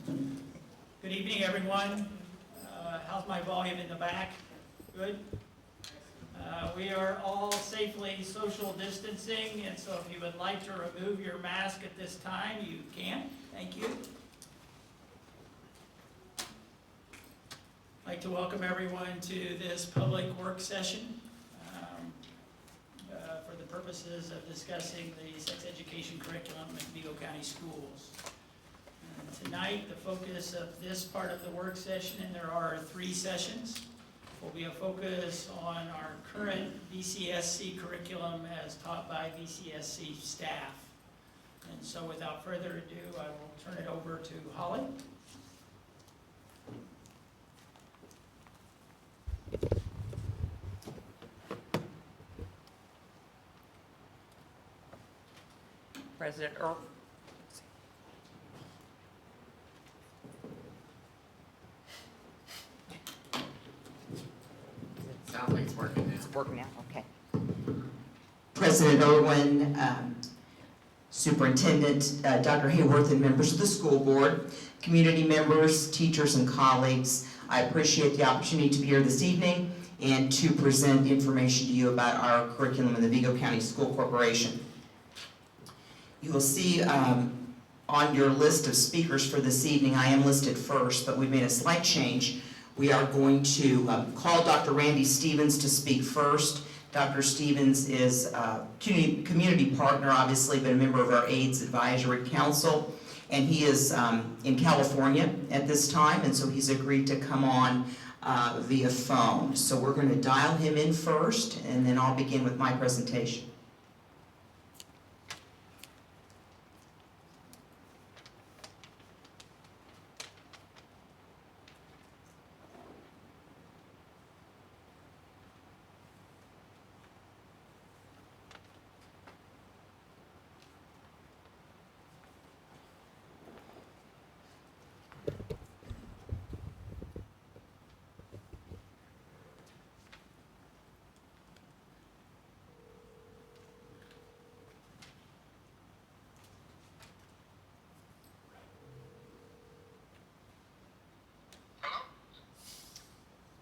Good evening, everyone. How's my volume in the back? Good? We are all safely social distancing, and so if you would like to remove your mask at this time, you can. Thank you. I'd like to welcome everyone to this public work session for the purposes of discussing the sex education curriculum in Vigo County Schools. Tonight, the focus of this part of the work session, and there are 3 sessions, will be a focus on our current VCSC curriculum as taught by VCSC staff. And so without further ado, I will turn it over to Holly. President Earl. Sounds like it's working now. It's working now, okay. President Irwin, Superintendent Dr. Hayworth, and members of the school board, community members, teachers, and colleagues, I appreciate the opportunity to be here this evening and to present information to you about our curriculum in the Vigo County School Corporation. You will see on your list of speakers for this evening, I am listed first, but we made a slight change. We are going to call Dr. Randy Stevens to speak first. Dr. Stevens is a community partner, obviously, but a member of our AIDS Advisory Council. And he is in California at this time, and so he's agreed to come on via phone. So we're going to dial him in first, and then I'll begin with my presentation.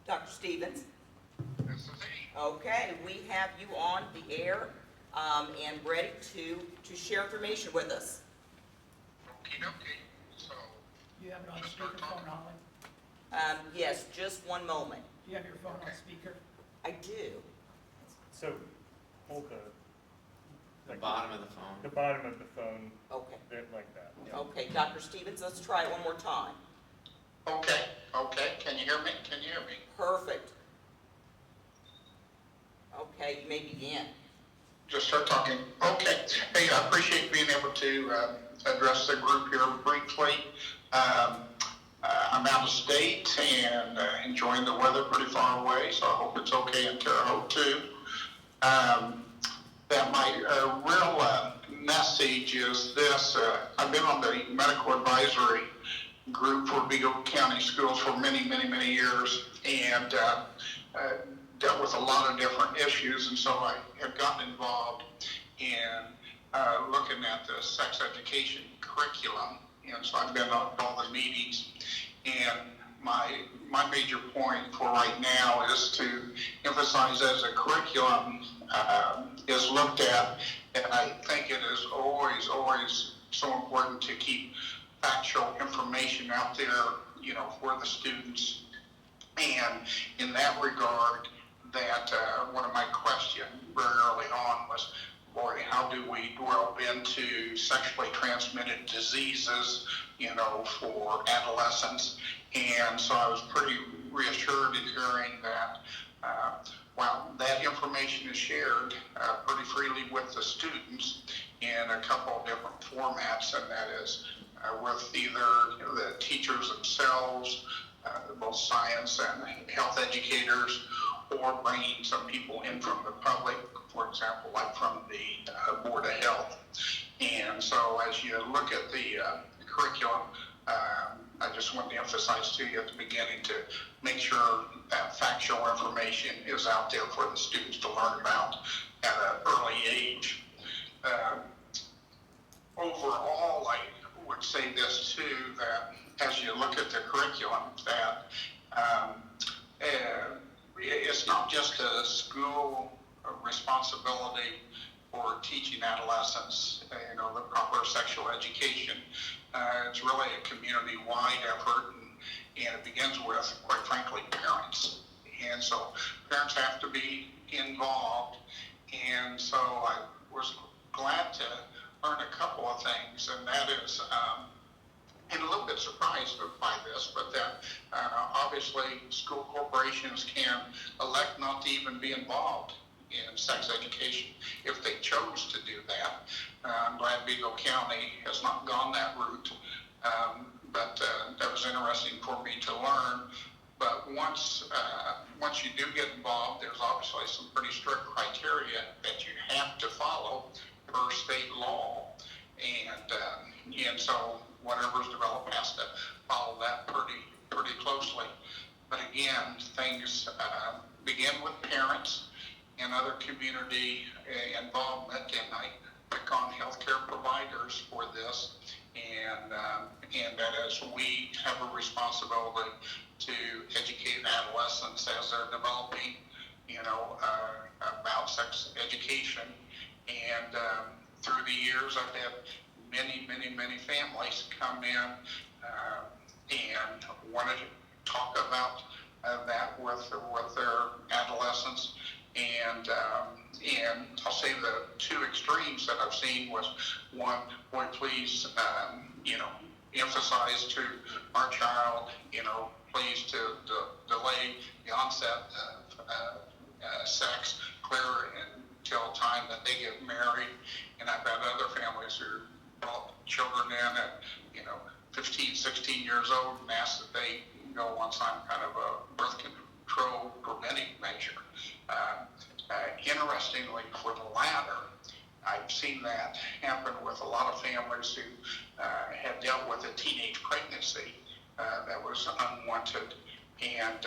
Dr. Stevens. This is he. Okay, we have you on the air and ready to share information with us. Okie dokie. So, Do you have it on speakerphone, Holly? Yes, just one moment. Do you have your phone on speaker? I do. So, hold the bottom of the phone. the bottom of the phone, Okay. bit like that. Yeah. Okay, Dr. Stevens, let's try it one more time. Okay. Can you hear me? Perfect. Okay, you may begin. Just start talking. Okay. Hey, I appreciate being able to address the group here briefly. I'm out of state and enjoying the weather pretty far away, so I hope it's okay in Terre Haute too. That my real message is this. I've been on the medical advisory group for Vigo County Schools for many years, and dealt with a lot of different issues, and so I have gotten involved in looking at the sex education curriculum, and so I've been on all the meetings, and my major point for right now is to emphasize as a curriculum is looked at, and I think it is always so important to keep factual information out there, for the students. And in that regard, that one of my questions very early on was, boy, how do we delve into sexually transmitted diseases, for adolescents? And so I was pretty reassured in hearing that, that information is shared pretty freely with the students in a couple of different formats, and that is with either the teachers themselves, both science and health educators, or bringing some people in from the public, for example, like from the Board of Health. And so as you look at the curriculum, I just want to emphasize to you at the beginning to make sure that factual information is out there for the students to learn about at an early age. Overall, I would say this too, that as you look at the curriculum, that it's not just a school responsibility for teaching adolescents, the proper sexual education. It's really a community-wide effort, and it begins with, quite frankly, parents. And so parents have to be involved. And so I was glad to learn a couple of things, and that is, and a little bit surprised by this, but that obviously school corporations can elect not to even be involved in sex education if they chose to do that. I'm glad Vigo County has not gone that route, but that was interesting for me to learn. But once you do get involved, there's obviously some pretty strict criteria that you have to follow per state law, and so whatever's developed has to follow that pretty closely. But again, things begin with parents and other community involvement, and I pick on healthcare providers for this, and that is we have a responsibility to educate adolescents as they're developing, about sex education. And through the years, I've had many families come in and wanted to talk about that with their adolescents. And I'll say the two extremes that I've seen was one, boy, please, emphasize to our child, please to delay the onset of sex clear until time that they get married. And I've had other families who brought children in at 15, 16 years old and asked that they go on some kind of a birth control preventive measure. Interestingly, for the latter, I've seen that happen with a lot of families who have dealt with a teenage pregnancy that was unwanted. And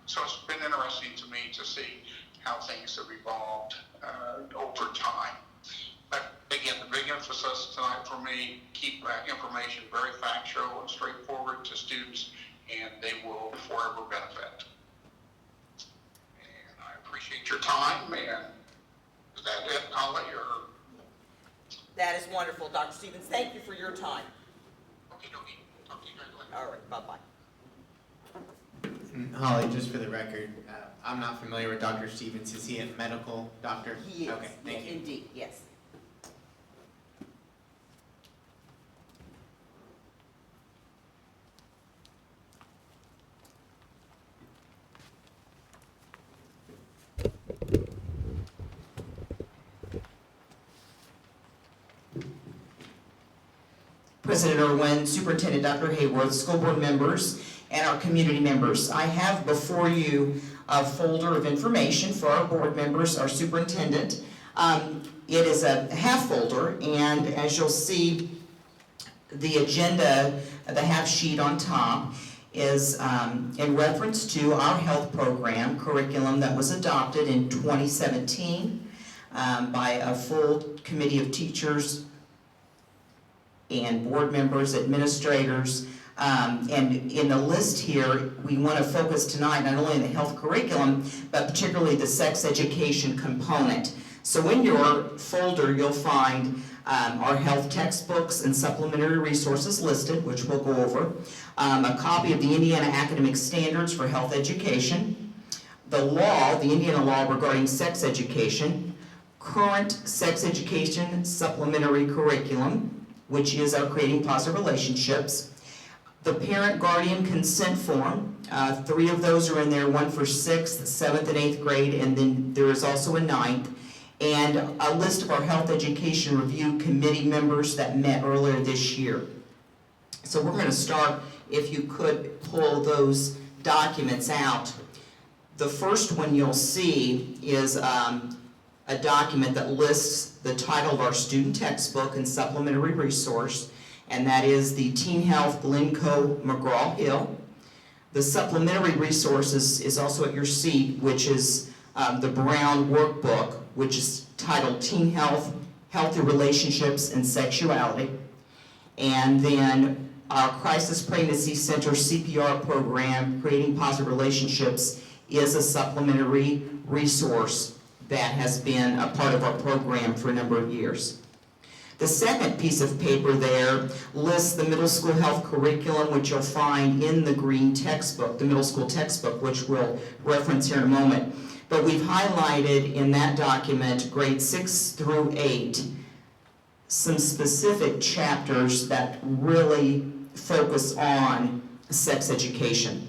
so it's been interesting to me to see how things have evolved over time. But again, the big emphasis tonight for me, keep that information very factual and straightforward to students, and they will forever benefit. And I appreciate your time, and is that it? I'll let your... That is wonderful, Dr. Stevens. Thank you for your time. Okay, talk to you guys later. All right, bye-bye. Holly, just for the record, I'm not familiar with Dr. Stevens. Is he a medical doctor? He is. Okay, thank you. Indeed, yes. President Irwin, Superintendent Dr. Hayworth, school board members, and our community members. I have before you a folder of information for our board members, our superintendent. It is a half folder, and as you'll see, the agenda, the half sheet on top, is in reference to our health program curriculum that was adopted in 2017 by a full committee of teachers and board members, administrators, and in the list here, we want to focus tonight not only on the health curriculum, but particularly the sex education component. So in your folder, you'll find our health textbooks and supplementary resources listed, which we'll go over, a copy of the Indiana Academic Standards for Health Education, the law, the Indiana law regarding sex education, current sex education supplementary curriculum, which is our Creating Positive Relationships, the parent-guardian consent form. 3 of those are in there, one for 6th, 7th, and 8th grade, and then there is also a 9th, and a list of our Health Education Review Committee members that met earlier this year. So we're going to start, if you could pull those documents out. The first one you'll see is a document that lists the title of our student textbook and supplementary resource, and that is the Teen Health Glencoe McGraw-Hill. The supplementary resources is also at your seat, which is the Brown workbook, which is titled Teen Health, Healthy Relationships and Sexuality. And then our Crisis Pregnancy Center CPR program, Creating Positive Relationships, is a supplementary resource that has been a part of our program for a number of years. The second piece of paper there lists the middle school health curriculum, which you'll find in the green textbook, the middle school textbook, which we'll reference here in a moment. But we've highlighted in that document, grades 6 through 8, some specific chapters that really focus on sex education.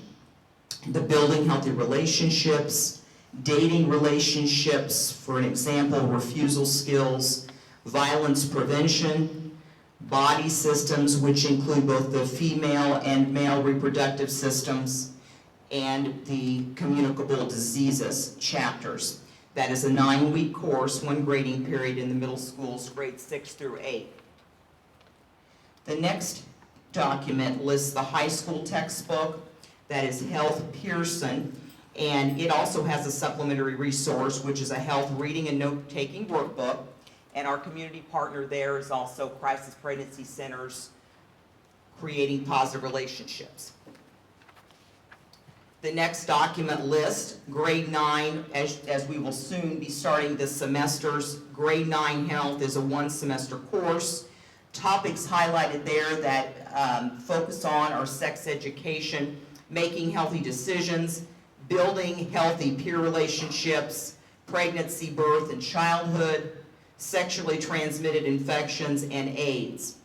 The building healthy relationships, dating relationships, for an example, refusal skills, violence prevention, body systems, which include both the female and male reproductive systems, and the communicable diseases chapters. That is a 9-week course, 1 grading period in the middle schools, grades 6 through 8. The next document lists the high school textbook, that is Health Pearson, and it also has a supplementary resource, which is a health reading and note-taking workbook, and our community partner there is also Crisis Pregnancy Centers, Creating Positive Relationships. The next document lists grade 9, as we will soon be starting this semester's. Grade 9 health is a 1-semester course. Topics highlighted there that focus on are sex education, making healthy decisions, building healthy peer relationships, pregnancy, birth, and childhood, sexually transmitted infections, and AIDS.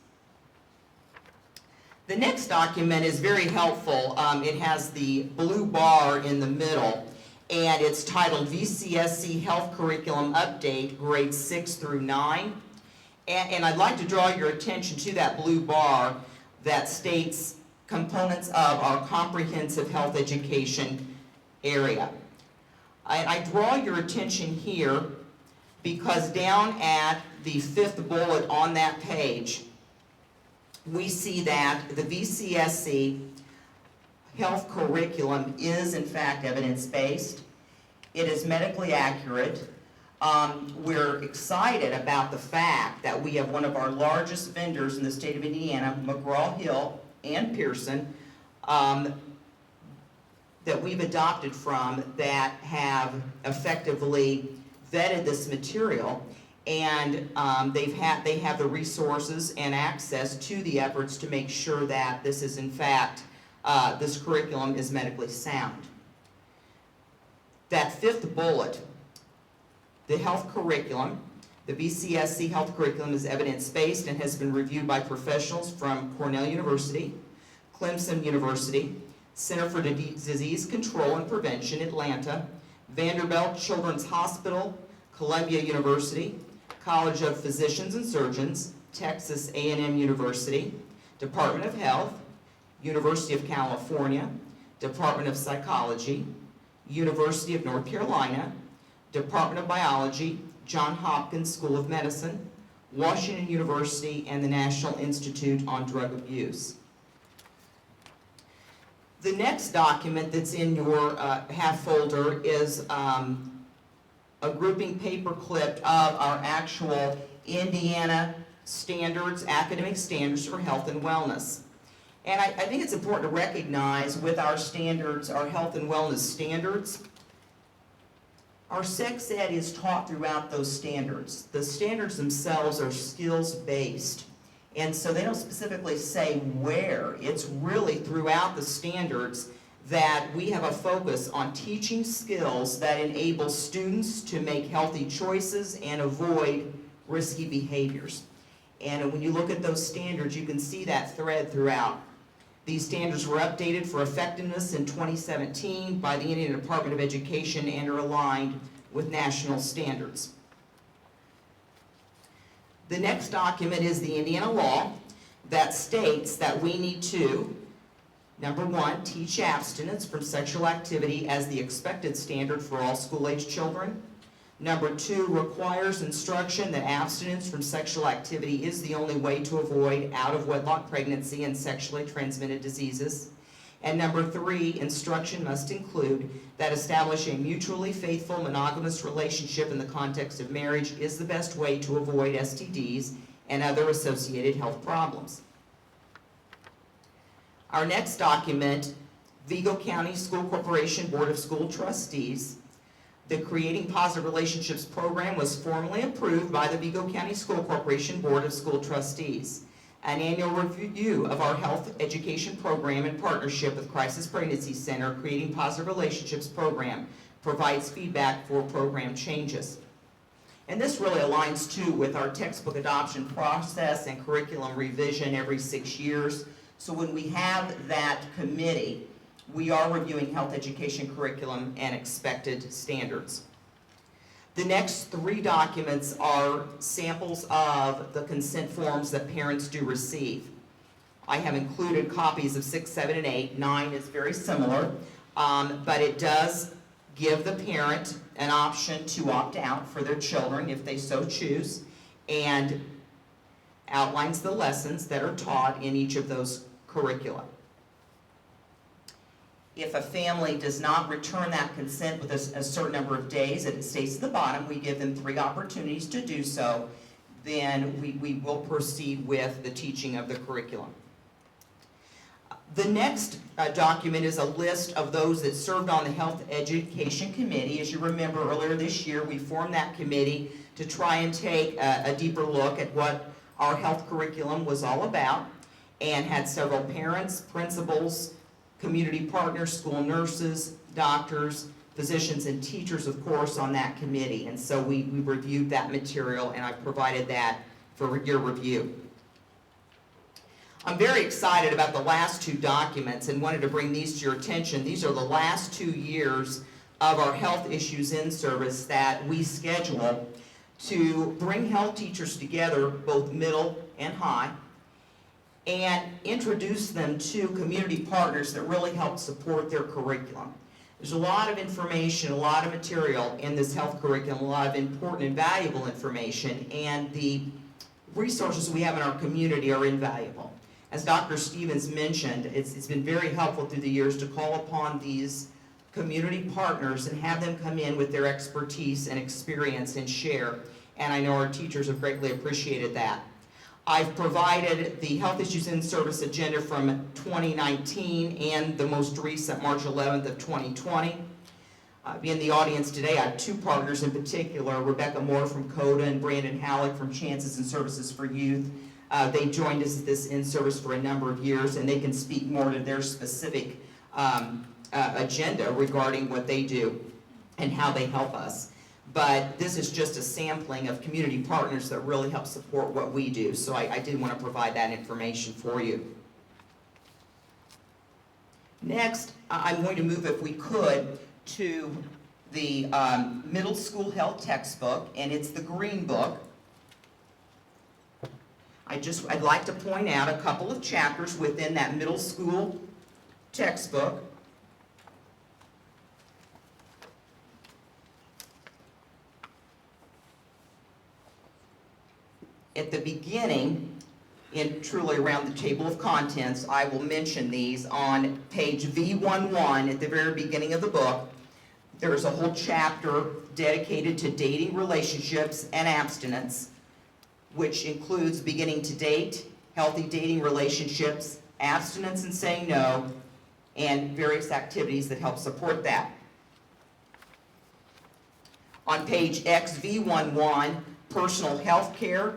The next document is very helpful. It has the blue bar in the middle, and it's titled VCSC Health Curriculum Update, grades 6 through 9. And I'd like to draw your attention to that blue bar that states components of our comprehensive health education area. I draw your attention here because down at the 5th bullet on that page, we see that the VCSC health curriculum is in fact evidence-based. It is medically accurate. We're excited about the fact that we have one of our largest vendors in the state of Indiana, McGraw-Hill and Pearson, that we've adopted from, that have effectively vetted this material, and they have the resources and access to the efforts to make sure that this is in fact, this curriculum is medically sound. That 5th bullet, the health curriculum, the VCSC health curriculum is evidence-based and has been reviewed by professionals from Cornell University, Clemson University, Center for Disease Control and Prevention, Atlanta, Vanderbilt Children's Hospital, Columbia University, College of Physicians and Surgeons, Texas A&M University, Department of Health, University of California, Department of Psychology, University of North Carolina, Department of Biology, Johns Hopkins School of Medicine, Washington University, and the National Institute on Drug Abuse. The next document that's in your half folder is a grouping paperclip of our actual Indiana standards, academic standards for health and wellness. And I think it's important to recognize with our standards, our health and wellness standards, our sex ed is taught throughout those standards. The standards themselves are skills-based, and so they don't specifically say where. It's really throughout the standards that we have a focus on teaching skills that enable students to make healthy choices and avoid risky behaviors. And when you look at those standards, you can see that thread throughout. These standards were updated for effectiveness in 2017 by the Indiana Department of Education and are aligned with national standards. The next document is the Indiana law that states that we need to, number 1, teach abstinence from sexual activity as the expected standard for all school-age children. Number 2, requires instruction that abstinence from sexual activity is the only way to avoid out-of-wedlock pregnancy and sexually transmitted diseases. And number 3, instruction must include that establishing a mutually faithful monogamous relationship in the context of marriage is the best way to avoid STDs and other associated health problems. Our next document, Vigo County School Corporation Board of School Trustees. The Creating Positive Relationships program was formally approved by the Vigo County School Corporation Board of School Trustees. An annual review of our health education program in partnership with Crisis Pregnancy Center Creating Positive Relationships program provides feedback for program changes. And this really aligns too with our textbook adoption process and curriculum revision every 6 years. So when we have that committee, we are reviewing health education curriculum and expected standards. The next 3 documents are samples of the consent forms that parents do receive. I have included copies of 6, 7, and 8. 9 is very similar, but it does give the parent an option to opt out for their children if they so choose, and outlines the lessons that are taught in each of those curricula. If a family does not return that consent with a certain number of days, and it states at the bottom, we give them 3 opportunities to do so, then we will proceed with the teaching of the curriculum. The next document is a list of those that served on the Health Education Committee. As you remember, earlier this year, we formed that committee to try and take a deeper look at what our health curriculum was all about, and had several parents, principals, community partners, school nurses, doctors, physicians, and teachers, of course, on that committee. And so we reviewed that material, and I provided that for your review. I'm very excited about the last 2 documents and wanted to bring these to your attention. These are the last 2 years of our health issues in service that we schedule to bring health teachers together, both middle and high, and introduce them to community partners that really help support their curriculum. There's a lot of information, a lot of material in this health curriculum, a lot of important and valuable information, and the resources we have in our community are invaluable. As Dr. Stevens mentioned, it's been very helpful through the years to call upon these community partners and have them come in with their expertise and experience and share, and I know our teachers have greatly appreciated that. I've provided the Health Issues in Service agenda from 2019 and the most recent March 11th of 2020. In the audience today, I have 2 partners in particular, Rebecca Moore from CODA and Brandon Halleck from Chances and Services for Youth. They joined us at this in-service for a number of years, and they can speak more to their specific agenda regarding what they do and how they help us. But this is just a sampling of community partners that really help support what we do. So I did want to provide that information for you. Next, I'm going to move, if we could, to the middle school health textbook, and it's the green book. I'd like to point out a couple of chapters within that middle school textbook. At the beginning, and truly around the table of contents, I will mention these on page V11 at the very beginning of the book. There's a whole chapter dedicated to dating, relationships, and abstinence, which includes beginning to date, healthy dating relationships, abstinence and saying no, and various activities that help support that. On page XV11, personal health care,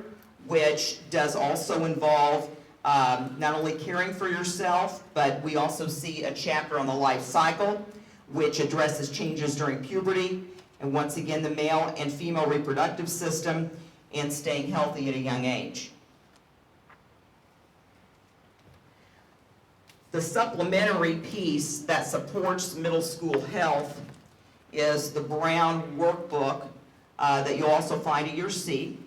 which does also involve not only caring for yourself, but we also see a chapter on the life cycle, which addresses changes during puberty, and once again the male and female reproductive system, and staying healthy at a young age. The supplementary piece that supports middle school health is the Brown workbook that you'll also find at your seat,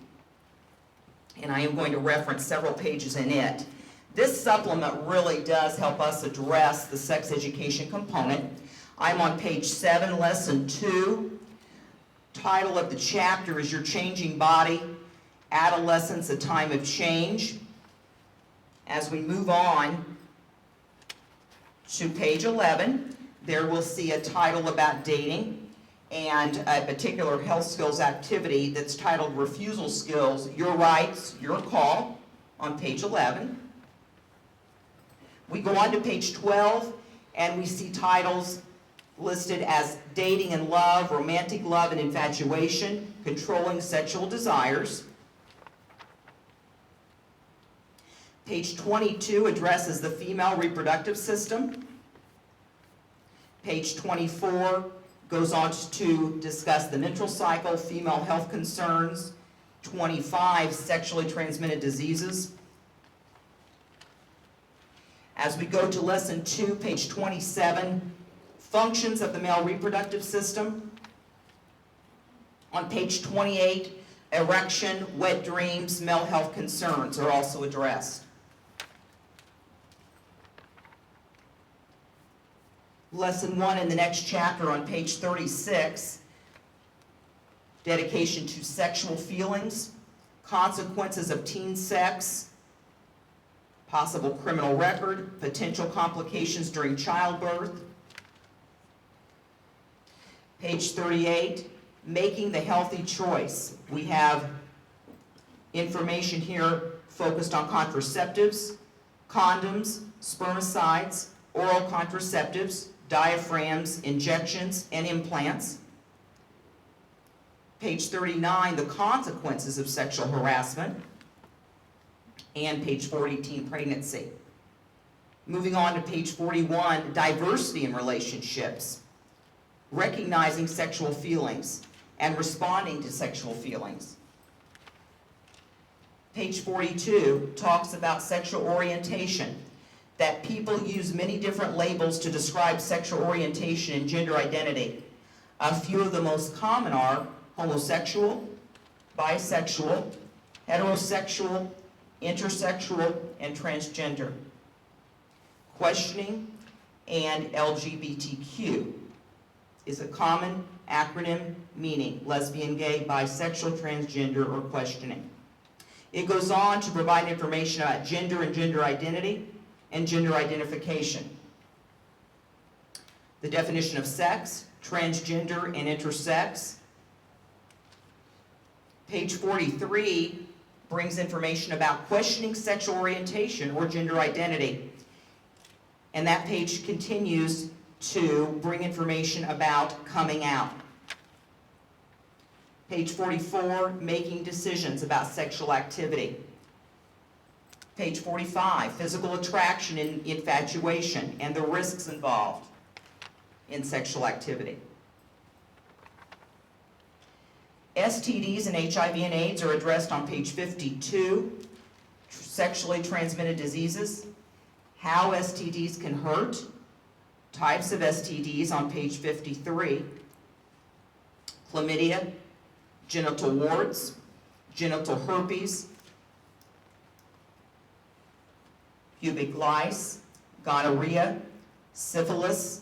and I am going to reference several pages in it. This supplement really does help us address the sex education component. I'm on page 7, lesson 2. Title of the chapter is Your Changing Body, Adolescence, a Time of Change. As we move on to page 11, there we'll see a title about dating and a particular health skills activity that's titled Refusal Skills, Your Rights, Your Call, on page 11. We go on to page 12, and we see titles listed as dating and love, romantic love and infatuation, controlling sexual desires. Page 22 addresses the female reproductive system. Page 24 goes on to discuss the menstrual cycle, female health concerns. 25, sexually transmitted diseases. As we go to lesson 2, page 27, functions of the male reproductive system. On page 28, erection, wet dreams, male health concerns are also addressed. Lesson 1 in the next chapter on page 36, dedication to sexual feelings, consequences of teen sex, possible criminal record, potential complications during childbirth. Page 38, making the healthy choice. We have information here focused on contraceptives, condoms, spermicides, oral contraceptives, diaphragms, injections, and implants. Page 39, the consequences of sexual harassment. And page 40, teen pregnancy. Moving on to page 41, diversity in relationships. Recognizing sexual feelings and responding to sexual feelings. Page 42 talks about sexual orientation, that people use many different labels to describe sexual orientation and gender identity. A few of the most common are homosexual, bisexual, heterosexual, intersexual, and transgender. Questioning and LGBTQ is a common acronym meaning lesbian, gay, bisexual, transgender, or questioning. It goes on to provide information about gender and gender identity and gender identification. The definition of sex, transgender, and intersex. Page 43 brings information about questioning sexual orientation or gender identity. And that page continues to bring information about coming out. Page 44, making decisions about sexual activity. Page 45, physical attraction and infatuation and the risks involved in sexual activity. STDs and HIV and AIDS are addressed on page 52. Sexually transmitted diseases, how STDs can hurt, types of STDs on page 53. Chlamydia, genital warts, genital herpes, pubic lice, gonorrhea, syphilis,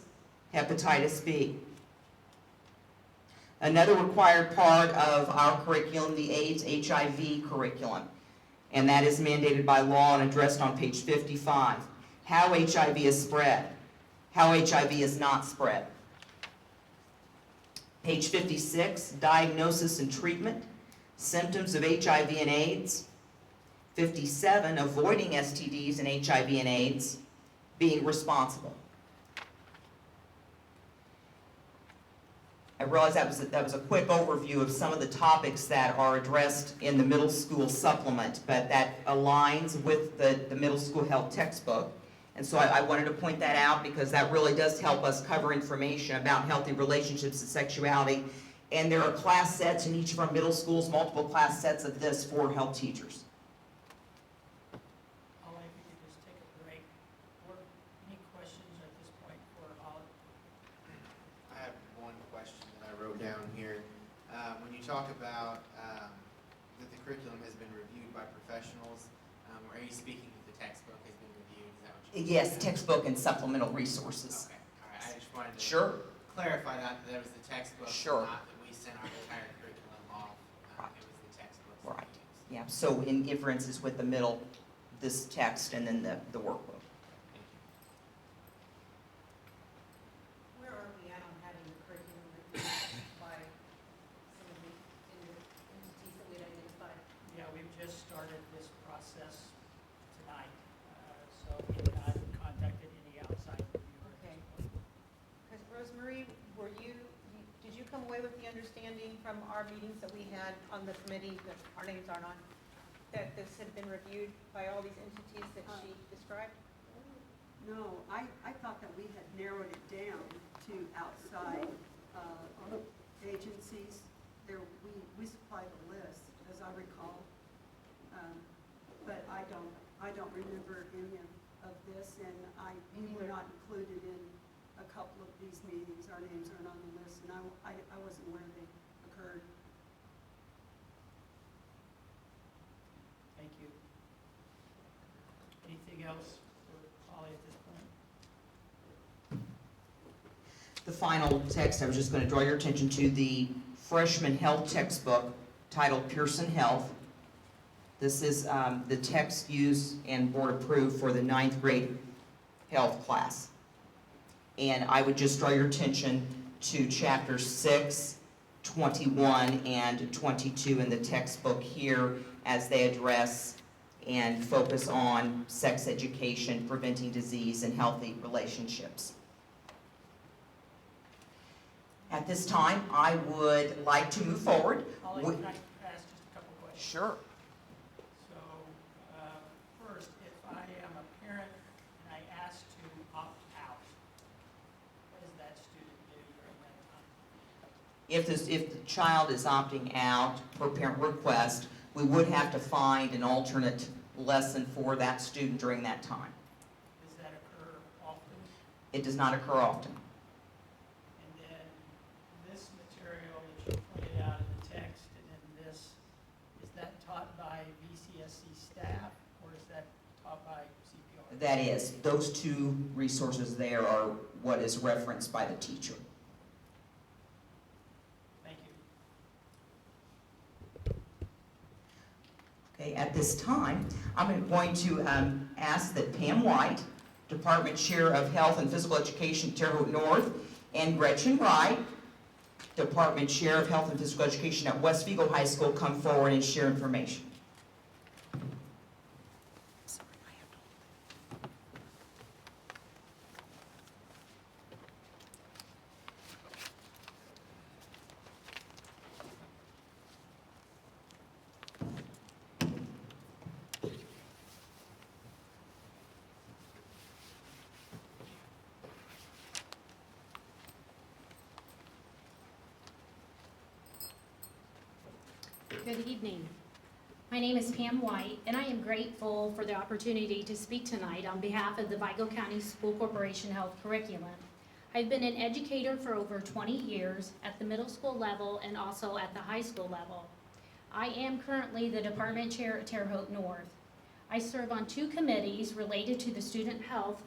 hepatitis B. Another required part of our curriculum, the AIDS HIV curriculum, and that is mandated by law and addressed on page 55. How HIV is spread, how HIV is not spread. Page 56, diagnosis and treatment, symptoms of HIV and AIDS. 57, avoiding STDs and HIV and AIDS, being responsible. I realize that was a quick overview of some of the topics that are addressed in the middle school supplement, but that aligns with the middle school health textbook. And so I wanted to point that out because that really does help us cover information about healthy relationships and sexuality. And there are class sets in each of our middle schools, multiple class sets of this for health teachers. Holly, if you could just take a break. Or any questions at this point for Holly? I have one question that I wrote down here. When you talk about that the curriculum has been reviewed by professionals, are you speaking that the textbook has been reviewed? Is that what you Yes, textbook and supplemental resources. Okay, all right. I just wanted to Sure. clarify that was the textbook, Sure. not that we sent our entire curriculum off. Right. It was the textbook. Right. Yeah, so in inferences with the middle, this text and then the workbook. Where are we at on having the curriculum reviewed by some of the entities that we had identified? Yeah, we've just started this process tonight, so we have not contacted understanding from our meetings that we had on the committee that our names aren't on, that this had been reviewed by all these entities that she described? No, I thought that we had narrowed it down to outside agencies. We supplied a list, as I recall. But I don't remember any of this, and we were not included in a couple of these meetings. Our names aren't on the list, and I wasn't aware they occurred. Thank you. Anything else for Holly at this point? The final text, I was just going to draw your attention to the freshman health textbook titled Pearson Health. This is the text used and board approved for the 9th grade health class. And I would just draw your attention to chapters 6, 21, and 22 in the textbook here as they address and focus on sex education, preventing disease, and healthy relationships. At this time, I would like to move forward. Holly, can I ask just a couple questions? Sure. So, first, if I am a parent and I ask to opt out, what does that student do during that time? If the child is opting out per parent request, we would have to find an alternate lesson for that student during that time. Does that occur often? It does not occur often. And then this material that you pointed out in the text and then this, is that taught by VCSC staff or is that taught by CPR? That is, those two resources there are what is referenced by the teacher. Thank you. Okay, at this time, I'm going to ask that Pam White, Department Chair of Health and Physical Education, Terre Haute North, and Gretchen Wright, Department Chair of Health and Physical Education at West Vigo High School, come forward and share information. Good evening. My name is Pam White, and I am grateful for the opportunity to speak tonight on behalf of the Vigo County School Corporation Health Curriculum. I've been an educator for over 20 years at the middle school level and also at the high school level. I am currently the department chair at Terre Haute North. I serve on 2 committees related to the student health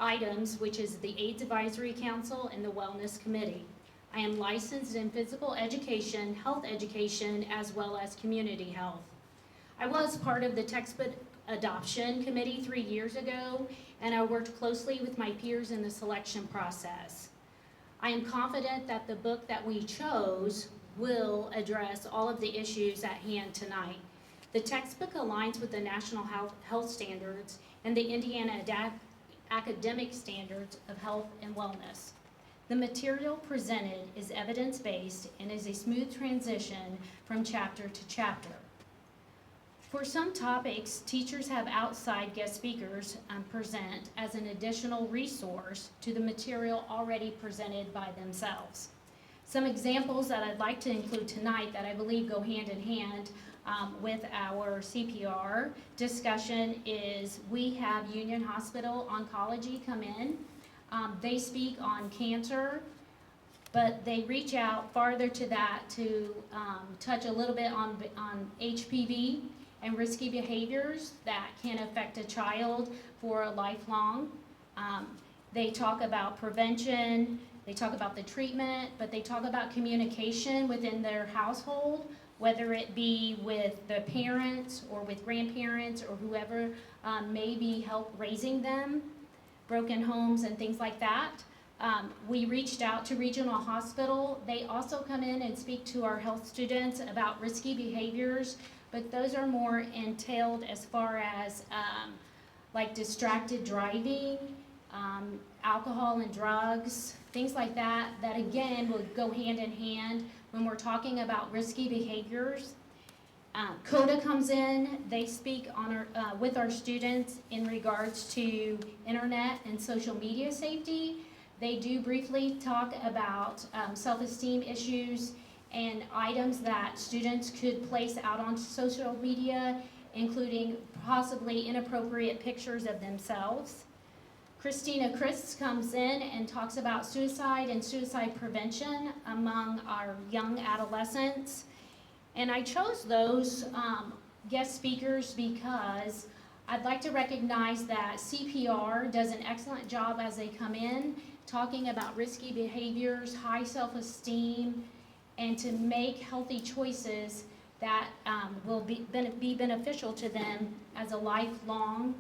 items, which is the AIDS Advisory Council and the Wellness Committee. I am licensed in physical education, health education, as well as community health. I was part of the textbook adoption committee 3 years ago, and I worked closely with my peers in the selection process. I am confident that the book that we chose will address all of the issues at hand tonight. The textbook aligns with the National Health Standards and the Indiana Academic Standards of Health and Wellness. The material presented is evidence-based and is a smooth transition from chapter to chapter. For some topics, teachers have outside guest speakers present as an additional resource to the material already presented by themselves. Some examples that I'd like to include tonight that I believe go hand in hand with our CPR discussion is we have Union Hospital Oncology come in. They speak on cancer, but they reach out farther to that to touch a little bit on HPV and risky behaviors that can affect a child for a lifelong. They talk about prevention, they talk about the treatment, but they talk about communication within their household, whether it be with the parents or with grandparents or whoever may be help raising them, broken homes and things like that. We reached out to Regional Hospital. They also come in and speak to our health students about risky behaviors, but those are more entailed as far as like distracted driving alcohol and drugs, things like that, that again will go hand in hand when we're talking about risky behaviors. CODA comes in, they speak on with our students in regards to internet and social media safety. They do briefly talk about self-esteem issues and items that students could place out on social media, including possibly inappropriate pictures of themselves. Christina Christ comes in and talks about suicide and suicide prevention among our young adolescents. And I chose those guest speakers because I'd like to recognize that CPR does an excellent job as they come in, talking about risky behaviors, high self-esteem, and to make healthy choices that will be beneficial to them as a lifelong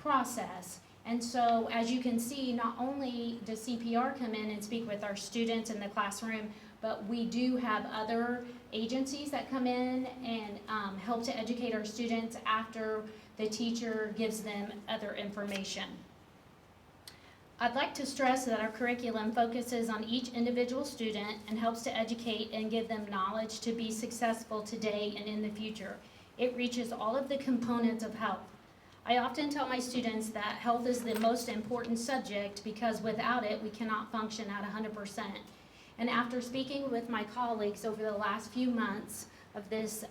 process. And so, as you can see, not only does CPR come in and speak with our students in the classroom, but we do have other agencies that come in and help to educate our students after the teacher gives them other information. I'd like to stress that our curriculum focuses on each individual student and helps to educate and give them knowledge to be successful today and in the future. It reaches all of the components of health. I often tell my students that health is the most important subject because without it, we cannot function at 100%. And after speaking with my colleagues over the last few months of this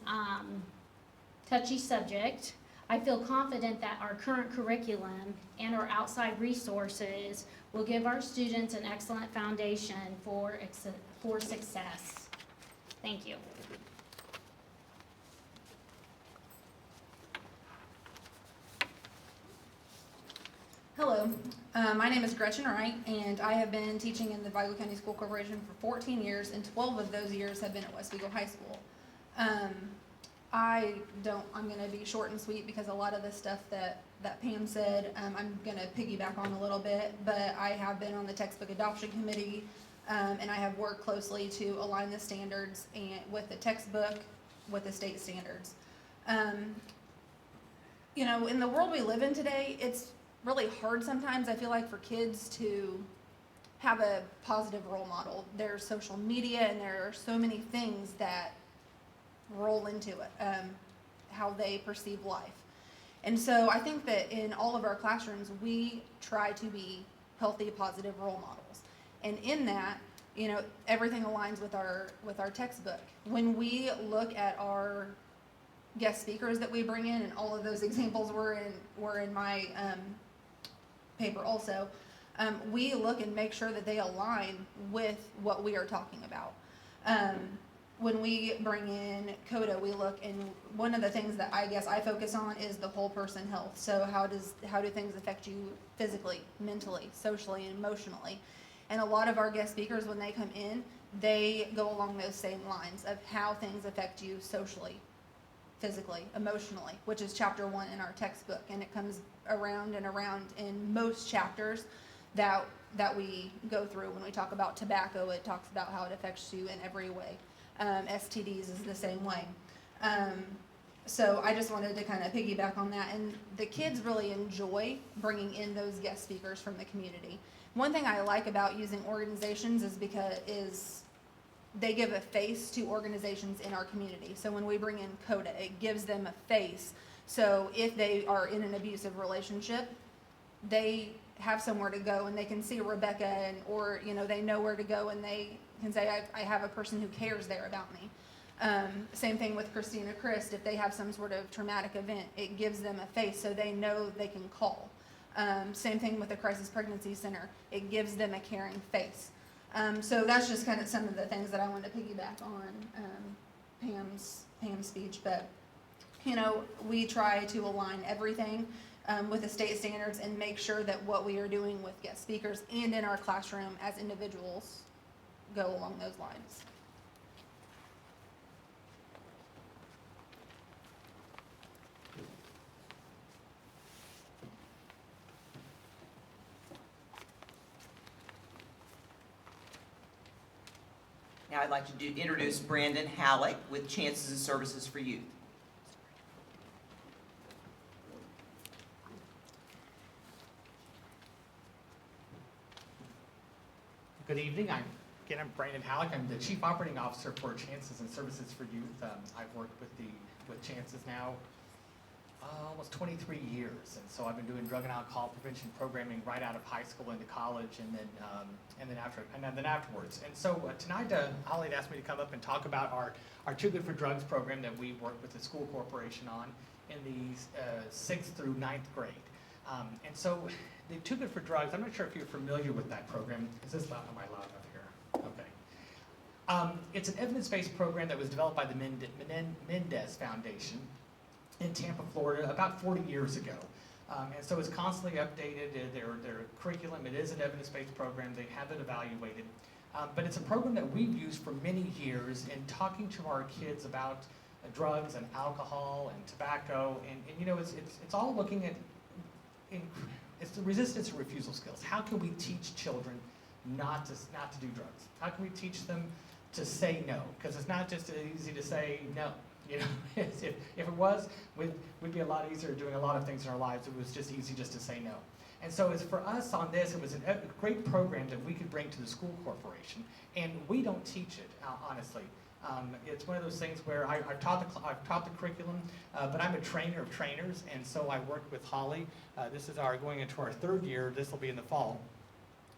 touchy subject, I feel confident that our current curriculum and our outside resources will give our students an excellent foundation for success. Thank you. Hello, my name is Gretchen Wright, and I have been teaching in the Vigo County School Corporation for 14 years, and 12 of those years have been at West Vigo High School. I'm going to be short and sweet because a lot of the stuff that Pam said, I'm going to piggyback on a little bit, but I have been on the textbook adoption committee, and I have worked closely to align the standards and with the textbook with the state standards. In the world we live in today, it's really hard sometimes, I feel like, for kids to have a positive role model. There's social media and there are so many things that roll into it, how they perceive life. And so I think that in all of our classrooms, we try to be healthy, positive role models. And in that, everything aligns with our textbook. When we look at our guest speakers that we bring in, and all of those examples were in my paper also, we look and make sure that they align with what we are talking about. When we bring in CODA, we look, and one of the things that I guess I focus on is the whole person health. So how do things affect you physically, mentally, socially, and emotionally? And a lot of our guest speakers, when they come in, they go along those same lines of how things affect you socially, physically, emotionally, which is chapter 1 in our textbook, and it comes around and around in most chapters that we go through. When we talk about tobacco, it talks about how it affects you in every way. STDs is the same way. So I just wanted to kind of piggyback on that, and the kids really enjoy bringing in those guest speakers from the community. One thing I like about using organizations is they give a face to organizations in our community. So when we bring in CODA, it gives them a face. So if they are in an abusive relationship, they have somewhere to go and they can see Rebecca, or they know where to go and they can say, I have a person who cares there about me. Same thing with Christina Christ. If they have some sort of traumatic event, it gives them a face so they know they can call. Same thing with the Crisis Pregnancy Center. It gives them a caring face. So that's just kind of some of the things that I wanted to piggyback on Pam's speech. But, we try to align everything with the state standards and make sure that what we are doing with guest speakers and in our classroom as individuals go along those lines. Now I'd like to introduce Brandon Halleck with Chances and Services for Youth. Good evening. I'm Brandon Halleck. I'm the Chief Operating Officer for Chances and Services for Youth. I've worked with Chances now almost 23 years, and so I've been doing drug and alcohol prevention programming right out of high school into college, and then afterwards. And so tonight, Holly had asked me to come up and talk about our Too Good for Drugs program that we work with the school corporation on in the 6th through 9th grade. And so the Too Good for Drugs, I'm not sure if you're familiar with that program. Is this loud? Am I loud enough here? Okay. It's an evidence-based program that was developed by the Mendez Foundation in Tampa, Florida, about 40 years ago. And so it's constantly updated, their curriculum. It is an evidence-based program. They have it evaluated. But it's a program that we've used for many years in talking to our kids about drugs and alcohol and tobacco. And you know, it's all looking at, it's the resistance and refusal skills. How can we teach children not to do drugs? How can we teach them to say no? Because it's not just easy to say no. You know, if it was, we'd be a lot easier doing a lot of things in our lives. It was just easy just to say no. And so as for us on this, it was a great program that we could bring to the school corporation. And we don't teach it, honestly. It's one of those things where I've taught the curriculum, but I'm a trainer of trainers, and so I worked with Holly. This is going into our 3rd year. This will be in the fall.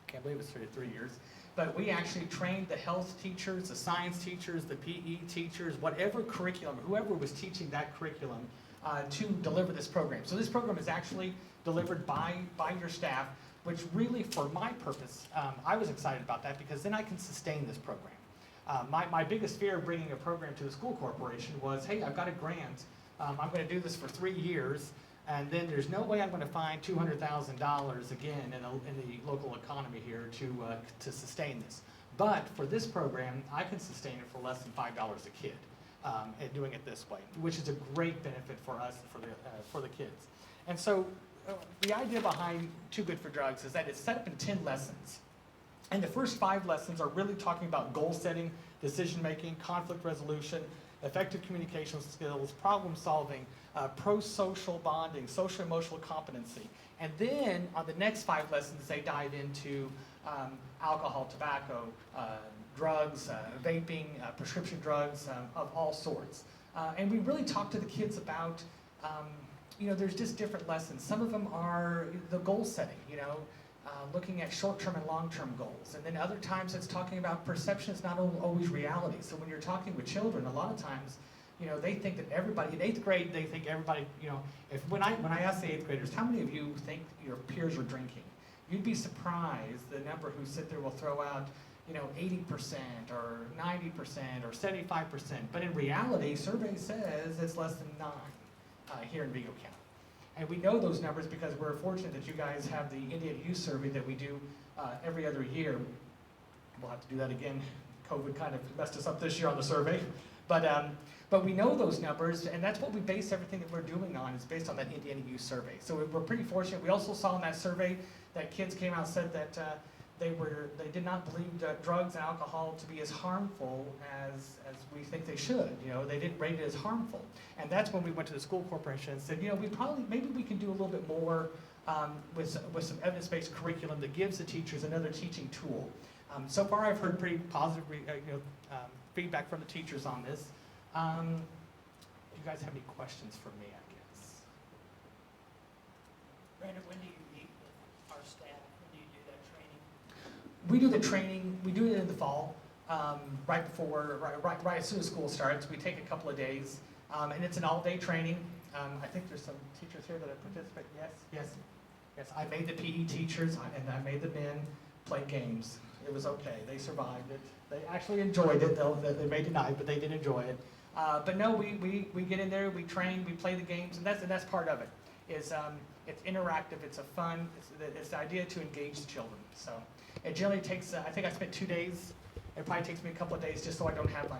Can't believe it's 3 years. But we actually trained the health teachers, the science teachers, the PE teachers, whatever curriculum, whoever was teaching that curriculum to deliver this program. So this program is actually delivered by your staff, which really, for my purpose, I was excited about that because then I can sustain this program. My biggest fear of bringing a program to the school corporation was, hey, I've got a grant. I'm going to do this for 3 years. And then there's no way I'm going to find $200,000 again in the local economy here to sustain this. But for this program, I can sustain it for less than $5 a kid, and doing it this way, which is a great benefit for us, for the kids. And so the idea behind Too Good for Drugs is that it's set up in 10 lessons. And the first 5 lessons are really talking about goal setting, decision making, conflict resolution, effective communication skills, problem solving, pro-social bonding, social emotional competency. And then on the next 5 lessons, they dive into alcohol, tobacco, drugs, vaping, prescription drugs of all sorts. And we really talk to the kids about, you know, there's just different lessons. Some of them are the goal setting, you know, looking at short-term and long-term goals. And then other times it's talking about perception is not always reality. So when you're talking with children, a lot of times, you know, they think that everybody, in 8th grade, they think everybody, you know, when I ask the 8th graders, how many of you think your peers are drinking? You'd be surprised the number who sit there will throw out, you know, 80% or 90% or 75%. But in reality, survey says it's less than 9 here in Vigo County. And we know those numbers because we're fortunate that you guys have the Indiana Youth Survey that we do every other year. We'll have to do that again. COVID kind of messed us up this year on the survey. But we know those numbers, and that's what we base everything that we're doing on, is based on that Indiana Youth Survey. So we're pretty fortunate. We also saw in that survey that kids came out and said that they did not believe drugs and alcohol to be as harmful as we think they should. You know, they didn't rate it as harmful. And that's when we went to the school corporation and said, you know, maybe we can do a little bit more with some evidence-based curriculum that gives the teachers another teaching tool. So far, I've heard pretty positive feedback from the teachers on this. Do you guys have any questions for me, I guess? Brandon, when do you meet with our staff? When do you do that training? We do the training, we do it in the fall, right as soon as school starts. We take a couple of days, and it's an all-day training. I think there's some teachers here that have participated. Yes. I made the PE teachers, and I made the men play games. It was okay. They survived it. They actually enjoyed it. They may deny it, but they did enjoy it. But no, we get in there, we train, we play the games, and that's part of it. It's interactive, it's a fun, it's the idea to engage the children. So it generally takes, I think I spent 2 days. It probably takes me a couple of days just so I don't have,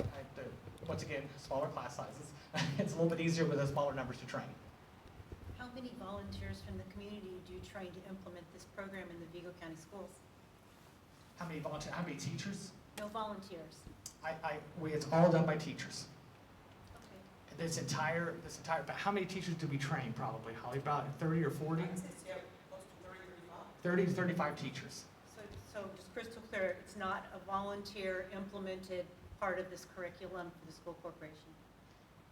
once again, smaller class sizes. It's a little bit easier with the smaller numbers to train. How many volunteers from the community do you train to implement this program in the Vigo County schools? How many volunteers? How many teachers? No volunteers. It's all done by teachers. Okay. This entire, but how many teachers do we train probably, Holly? About 30 or 40? I'd say it's, yeah, close to 30, 35. 30 to 35 teachers. So so just crystal clear, it's not a volunteer implemented part of this curriculum for the school corporation?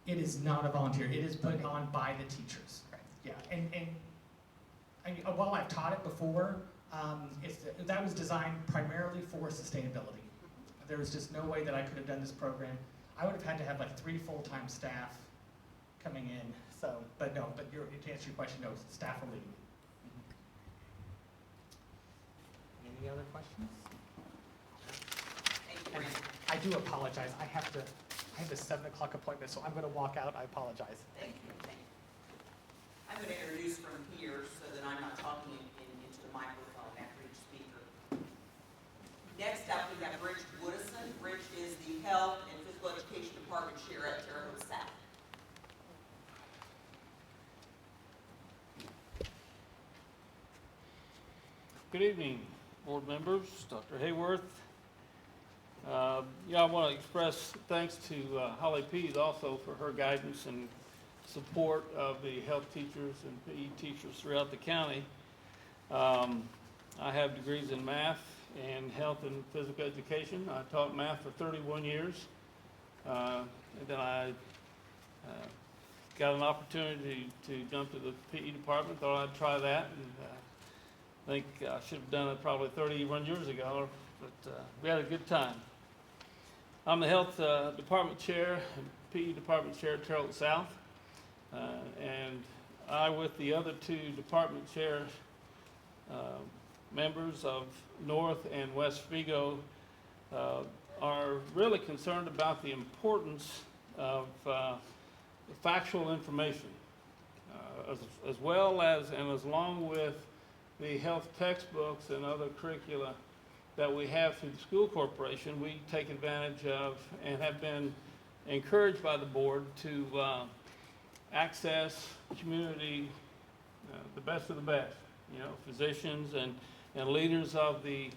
It is not a volunteer, it is put on by the teachers. Correct. Yeah, and while I've taught it before, that was designed primarily for sustainability. There was just no way that I could have done this program. I would have had to have like 3 full-time staff coming in, so, to answer your question, no, staff are leading. Any other questions? Thank you, Brandon. I do apologize, I have a 7 o'clock appointment, so I'm gonna walk out, I apologize. Thank you. I'm going to introduce from here so that I'm not talking into the microphone after each speaker. Next up, we have Rich Woodison. Rich is the Health and Physical Education Department Chair at Terre Haute South. Good evening, board members, Dr. Hayworth. I want to express thanks to Holly Pease also for her guidance and support of the health teachers and PE teachers throughout the county. I have degrees in math and health and physical education. I taught math for 31 years. And then I got an opportunity to jump to the PE department, thought I'd try that. And I think I should have done it probably 31 years ago, but we had a good time. I'm the health department chair and PE department chair at Terre Haute South. And I, with the other 2 department chair members of North and West Vigo, are really concerned about the importance of factual information, as well as and as long with the health textbooks and other curricula that we have through the school corporation. We take advantage of and have been encouraged by the board to access community, the best of the best, physicians and leaders of the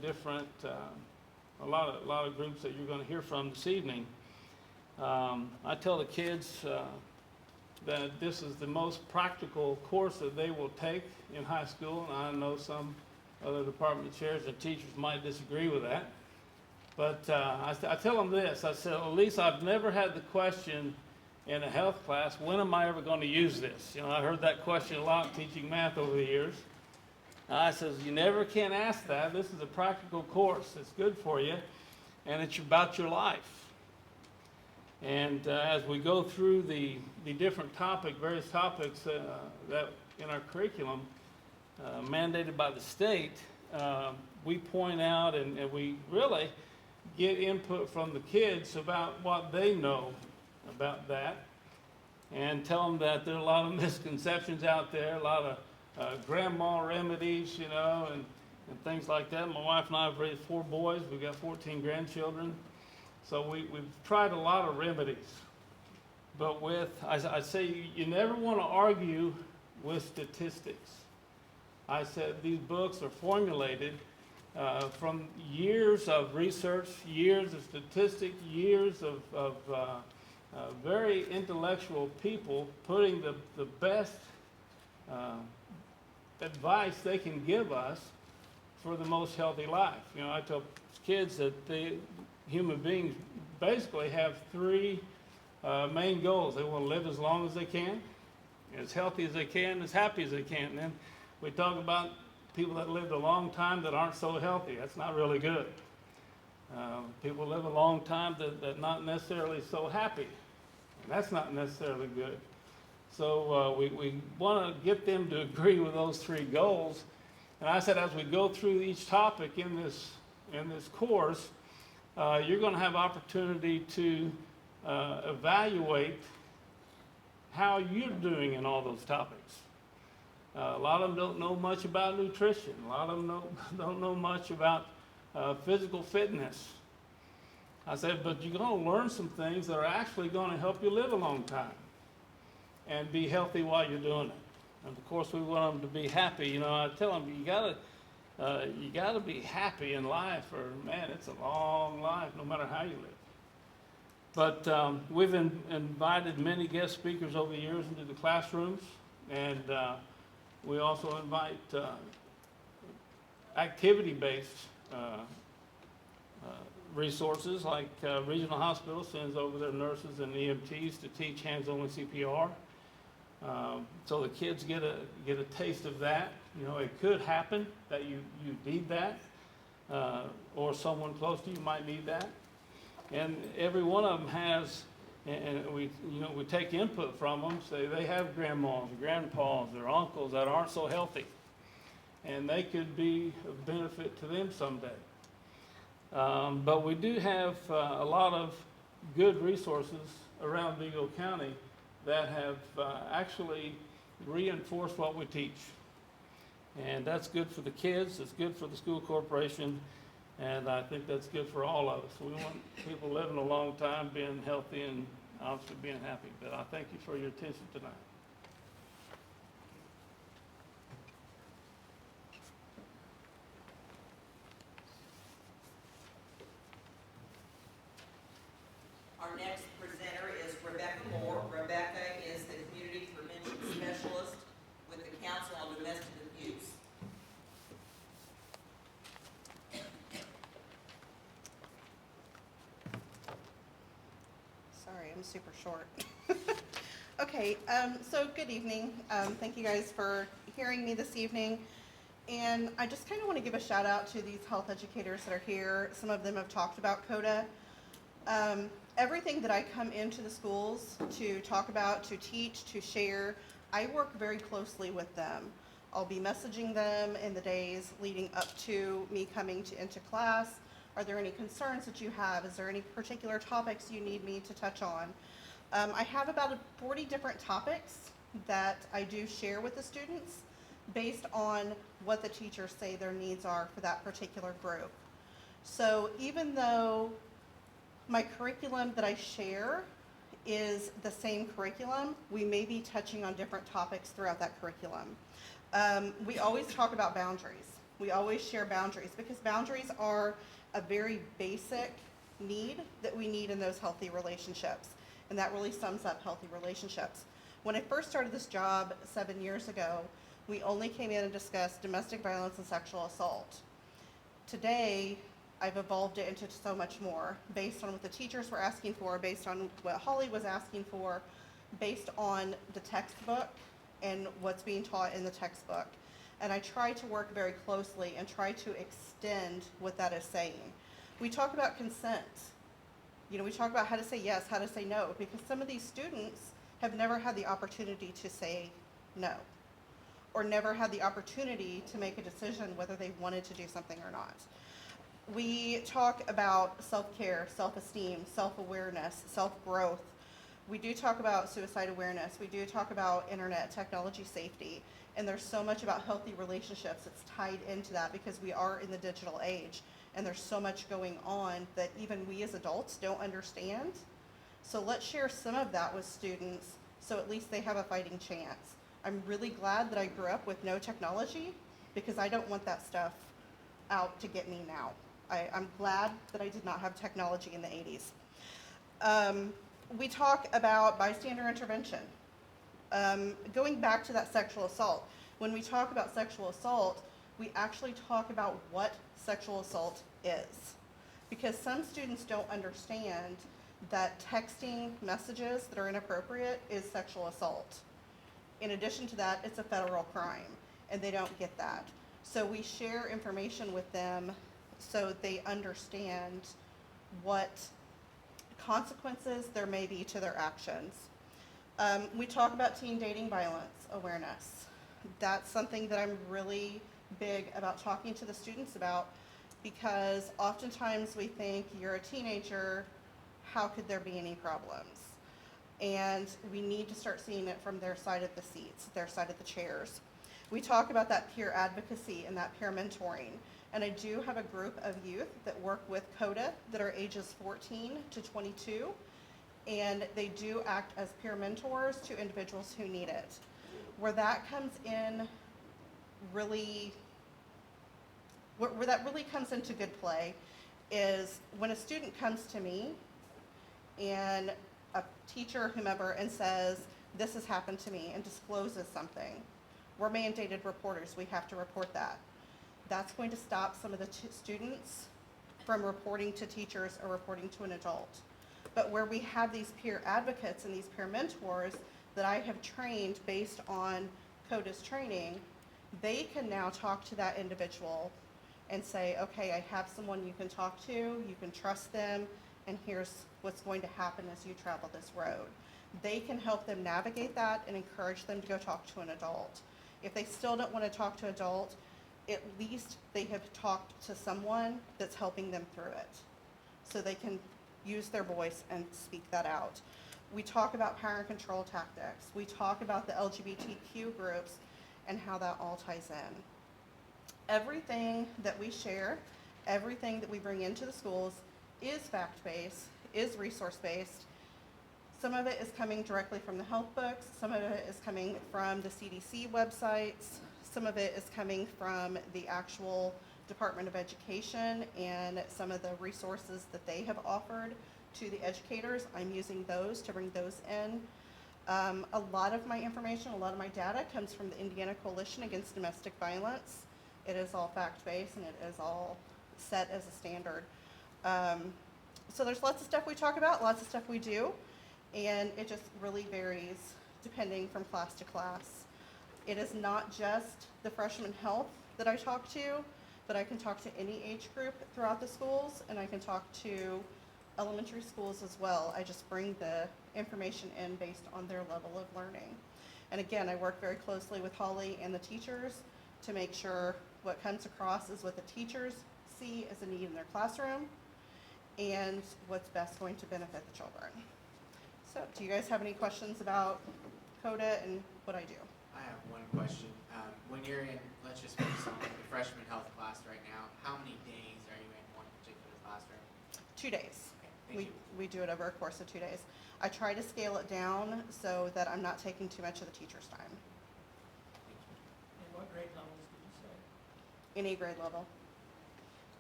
different, a lot of groups that you're going to hear from this evening. I tell the kids that this is the most practical course that they will take in high school, and I know some other department chairs and teachers might disagree with that. But I tell them this, I said, at least I've never had the question in a health class, when am I ever going to use this? I heard that question a lot teaching math over the years. I says, you never can ask that. This is a practical course. It's good for you, and it's about your life. And as we go through the different various topics that in our curriculum mandated by the state, we point out and we really get input from the kids about what they know about that, and tell them that there are a lot of misconceptions out there, a lot of grandma remedies, and things like that. My wife and I have raised 4 boys. We've got 14 grandchildren. So we've tried a lot of remedies. But I say you never want to argue with statistics. I said these books are formulated from years of research, years of statistics, years of very intellectual people putting the best advice they can give us for the most healthy life. I tell kids that human beings basically have 3 main goals. They want to live as long as they can, as healthy as they can, as happy as they can. And then we talk about people that lived a long time that aren't so healthy. That's not really good. People live a long time that not necessarily so happy. And that's not necessarily good. So we want to get them to agree with those 3 goals. And I said as we go through each topic in this course, you're going to have opportunity to evaluate how you're doing in all those topics. A lot of them don't know much about nutrition. A lot of them don't know much about physical fitness. I said, but you're going to learn some things that are actually going to help you live a long time and be healthy while you're doing it. And of course, we want them to be happy. I tell them you gotta be happy in life, or man, it's a long life, no matter how you live. But we've invited many guest speakers over the years into the classrooms, and we also invite activity-based resources, like Regional Hospital sends over their nurses and EMTs to teach hands-on CPR. So the kids get a taste of that. You know, it could happen that you need that, or someone close to you might need that. And every one of them has, and we take input from them. Say they have grandmas, grandpas, or uncles that aren't so healthy, and they could be of benefit to them someday. But we do have a lot of good resources around Vigo County that have actually reinforced what we teach. And that's good for the kids, it's good for the school corporation, and I think that's good for all of us. We want people living a long time, being healthy, and obviously being happy. But I thank you for your attention tonight. Our next presenter is Rebecca Moore. Rebecca is the Community Prevention Specialist with the Council on Domestic Abuse. Sorry, I'm super short. Okay, so good evening. Thank you guys for hearing me this evening. And I just kind of want to give a shout out to these health educators that are here. Some of them have talked about CODA. Everything that I come into the schools to talk about, to teach, to share, I work very closely with them. I'll be messaging them in the days leading up to me coming into class. Are there any concerns that you have? Is there any particular topics you need me to touch on? I have about 40 different topics that I do share with the students based on what the teachers say their needs are for that particular group. So even though my curriculum that I share is the same curriculum, we may be touching on different topics throughout that curriculum. We always talk about boundaries. We always share boundaries because boundaries are a very basic need that we need in those healthy relationships. And that really sums up healthy relationships. When I first started this job 7 years ago, we only came in and discussed domestic violence and sexual assault. Today, I've evolved it into so much more based on what the teachers were asking for, based on what Holly was asking for, based on the textbook and what's being taught in the textbook. And I try to work very closely and try to extend what that is saying. We talk about consent. You know, we talk about how to say yes, how to say no, because some of these students have never had the opportunity to say no, or never had the opportunity to make a decision whether they wanted to do something or not. We talk about self-care, self-esteem, self-awareness, self-growth. We do talk about suicide awareness. We do talk about internet technology safety. And there's so much about healthy relationships that's tied into that because we are in the digital age. And there's so much going on that even we as adults don't understand. So let's share some of that with students so at least they have a fighting chance. I'm really glad that I grew up with no technology because I don't want that stuff out to get me now. I'm glad that I did not have technology in the 80s. We talk about bystander intervention. Going back to that sexual assault, when we talk about sexual assault, we actually talk about what sexual assault is. Because some students don't understand that texting messages that are inappropriate is sexual assault. In addition to that, it's a federal crime, and they don't get that. So we share information with them so they understand what consequences there may be to their actions. We talk about teen dating violence awareness. That's something that I'm really big about talking to the students about because oftentimes we think you're a teenager, how could there be any problems? And we need to start seeing it from their side of the seats, their side of the chairs. We talk about that peer advocacy and that peer mentoring. And I do have a group of youth that work with CODA that are ages 14 to 22. And they do act as peer mentors to individuals who need it. Where that comes in really, where that really comes into good play is when a student comes to me and a teacher, whomever, and says, this has happened to me and discloses something. We're mandated reporters, we have to report that. That's going to stop some of the students from reporting to teachers or reporting to an adult. But where we have these peer advocates and these peer mentors that I have trained based on CODA's training, they can now talk to that individual and say, okay, I have someone you can talk to, you can trust them, and here's what's going to happen as you travel this road. They can help them navigate that and encourage them to go talk to an adult. If they still don't want to talk to an adult, at least they have talked to someone that's helping them through it, so they can use their voice and speak that out. We talk about power and control tactics. We talk about the LGBTQ groups and how that all ties in. Everything that we share, everything that we bring into the schools is fact-based, is resource-based. Some of it is coming directly from the health books. Some of it is coming from the CDC websites. Some of it is coming from the actual Department of Education and some of the resources that they have offered to the educators. I'm using those to bring those in. A lot of my information, a lot of my data comes from the Indiana Coalition Against Domestic Violence. It is all fact-based and it is all set as a standard. So there's lots of stuff we talk about, lots of stuff we do, and it just really varies depending from class to class. It is not just the freshman health that I talk to, but I can talk to any age group throughout the schools, and I can talk to elementary schools as well. I just bring the information in based on their level of learning. And again, I work very closely with Holly and the teachers to make sure what comes across is what the teachers see as a need in their classroom and what's best going to benefit the children. So, do you guys have any questions about CODA and what I do? I have one question. When you're in, let's just focus on the freshman health class right now, how many days are you in one particular classroom? 2 days. Okay, thank you. We do it over a course of 2 days. I try to scale it down so that I'm not taking too much of the teacher's time. And what grade levels did you say? Any grade level.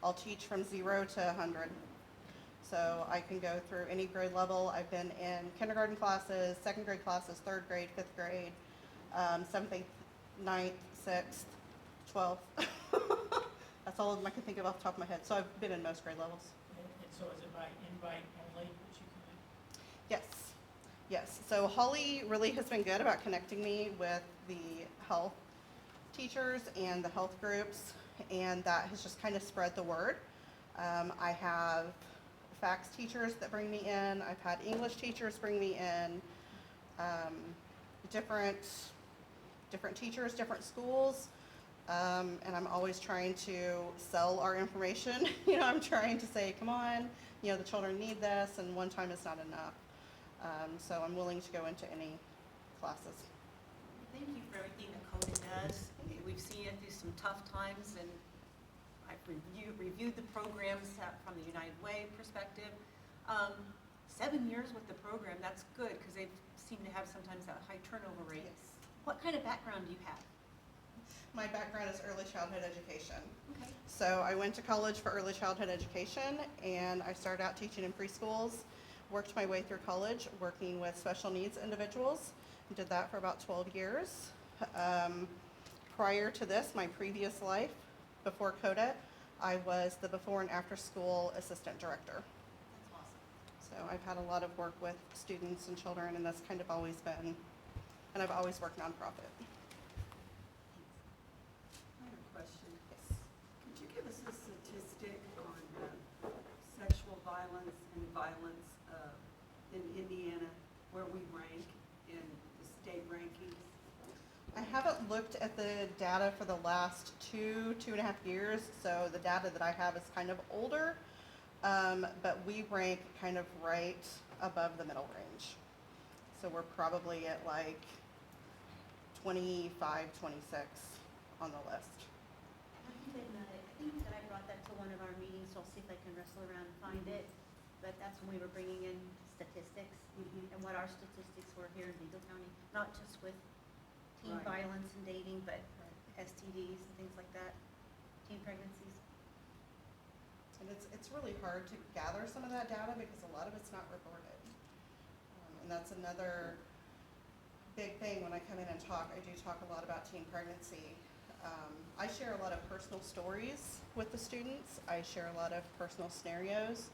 I'll teach from 0 to 100. So I can go through any grade level. I've been in kindergarten classes, second grade classes, third grade, fifth grade, 7th, 8th, 9th, 6th, 12th. That's all of them I can think of off the top of my head. So I've been in most grade levels. And so is it by invite only that you can Yes, yes. So Holly really has been good about connecting me with the health teachers and the health groups, and that has just kind of spread the word. I have fax teachers that bring me in. I've had English teachers bring me in. Different teachers, different schools, and I'm always trying to sell our information. I'm trying to say, come on, the children need this, and one time is not enough. So I'm willing to go into any classes. Thank you for everything that CODA does. We've seen it through some tough times, and I've reviewed the programs from the United Way perspective. 7 years with the program, that's good, because they seem to have sometimes that high turnover rate. Yes. What kind of background do you have? My background is early childhood education. Okay. So I went to college for early childhood education, and I started out teaching in preschools, worked my way through college, working with special needs individuals. Did that for about 12 years. Prior to this, my previous life, before CODA, I was the before and after school assistant director. That's awesome. So I've had a lot of work with students and children, and that's kind of always been, and I've always worked nonprofit. I have a question. Could you give us a statistic on sexual violence and violence in Indiana, where we rank in the state rankings? I haven't looked at the data for the last 2.5 years, so the data that I have is kind of older, but we rank kind of right above the middle range. So we're probably at like 25, 26 on the list. I think that I brought that to one of our meetings, so I'll see if I can wrestle around and find it. But that's when we were bringing in statistics and what our statistics were here in Vigo County, not just with teen Right. violence and dating, but STDs and things like that, teen pregnancies. And it's really hard to gather some of that data because a lot of it's not reported. And that's another big thing when I come in and talk. I do talk a lot about teen pregnancy. I share a lot of personal stories with the students. I share a lot of personal scenarios,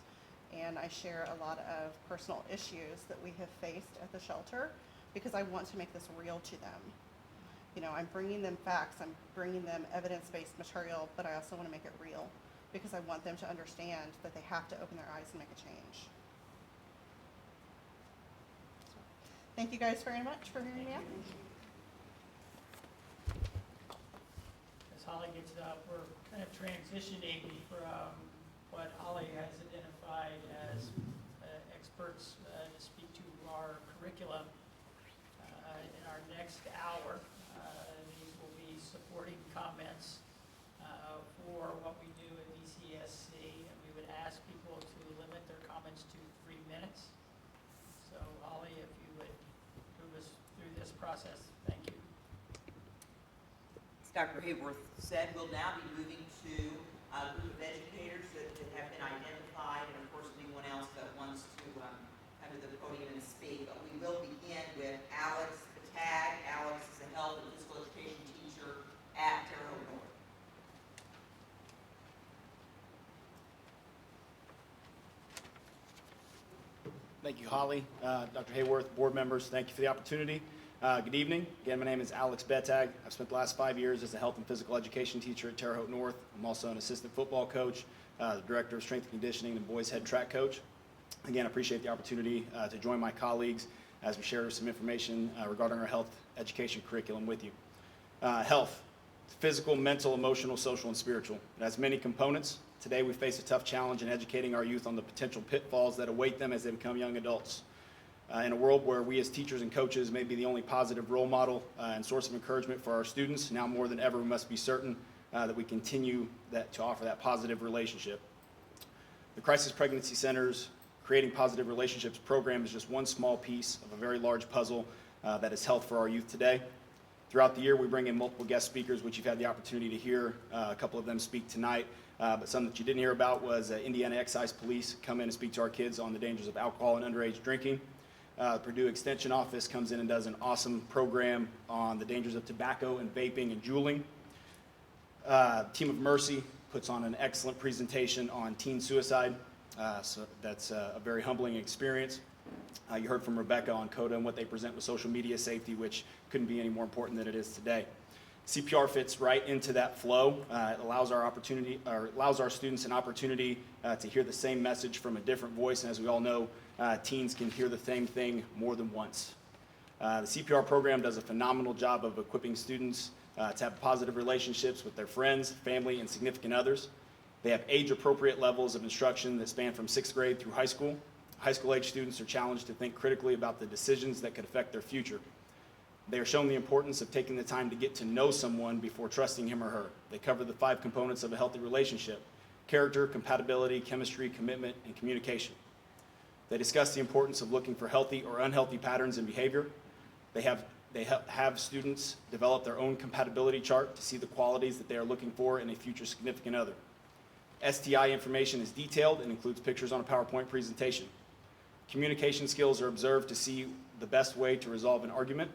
and I share a lot of personal issues that we have faced at the shelter because I want to make this real to them. You know, I'm bringing them facts, I'm bringing them evidence-based material, but I also want to make it real because I want them to understand that they have to open their eyes and make a change. So, thank you guys very much for hearing me out. As Holly gets it up, we're kind of transitioning from what Holly has identified as experts to speak to our curriculum in our next hour. These will be supporting comments for what we do at DCSC, and we would ask people to limit their comments to 3 minutes. So Holly, if you would move us through this process, thank you. As Dr. Hayworth said, we'll now be moving to a group of educators that have been identified, and of course anyone else that wants to come to the podium and speak. But we will begin with Alex Patag. Alex is a health and physical education teacher at Terre Haute North. Thank you, Holly. Dr. Hayworth, board members, thank you for the opportunity. Good evening. Again, my name is Alex Betag. I've spent the last 5 years as a health and physical education teacher at Terre Haute North. I'm also an assistant football coach, the director of strength and conditioning, and boys head track coach. Again, I appreciate the opportunity to join my colleagues as we share some information regarding our health education curriculum with you. Health, physical, mental, emotional, social, and spiritual. It has many components. Today we face a tough challenge in educating our youth on the potential pitfalls that await them as they become young adults. In a world where we as teachers and coaches may be the only positive role model and source of encouragement for our students, now more than ever we must be certain that we continue to offer that positive relationship. The Crisis Pregnancy Center's Creating Positive Relationships program is just one small piece of a very large puzzle that is health for our youth today. Throughout the year, we bring in multiple guest speakers, which you've had the opportunity to hear. A couple of them speak tonight, but some that you didn't hear about was Indiana Excise Police come in and speak to our kids on the dangers of alcohol and underage drinking. Purdue Extension Office comes in and does an awesome program on the dangers of tobacco and vaping and juuling. Team of Mercy puts on an excellent presentation on teen suicide. So that's a very humbling experience. You heard from Rebecca on CODA and what they present with social media safety, which couldn't be any more important than it is today. CPR fits right into that flow. It allows our students an opportunity to hear the same message from a different voice, and as we all know, teens can hear the same thing more than once. The CPR program does a phenomenal job of equipping students to have positive relationships with their friends, family, and significant others. They have age-appropriate levels of instruction that span from 6th grade through high school. High school-age students are challenged to think critically about the decisions that could affect their future. They are shown the importance of taking the time to get to know someone before trusting him or her. They cover the 5 components of a healthy relationship: character, compatibility, chemistry, commitment, and communication. They discuss the importance of looking for healthy or unhealthy patterns in behavior. They have students develop their own compatibility chart to see the qualities that they are looking for in a future significant other. STI information is detailed and includes pictures on a PowerPoint presentation. Communication skills are observed to see the best way to resolve an argument.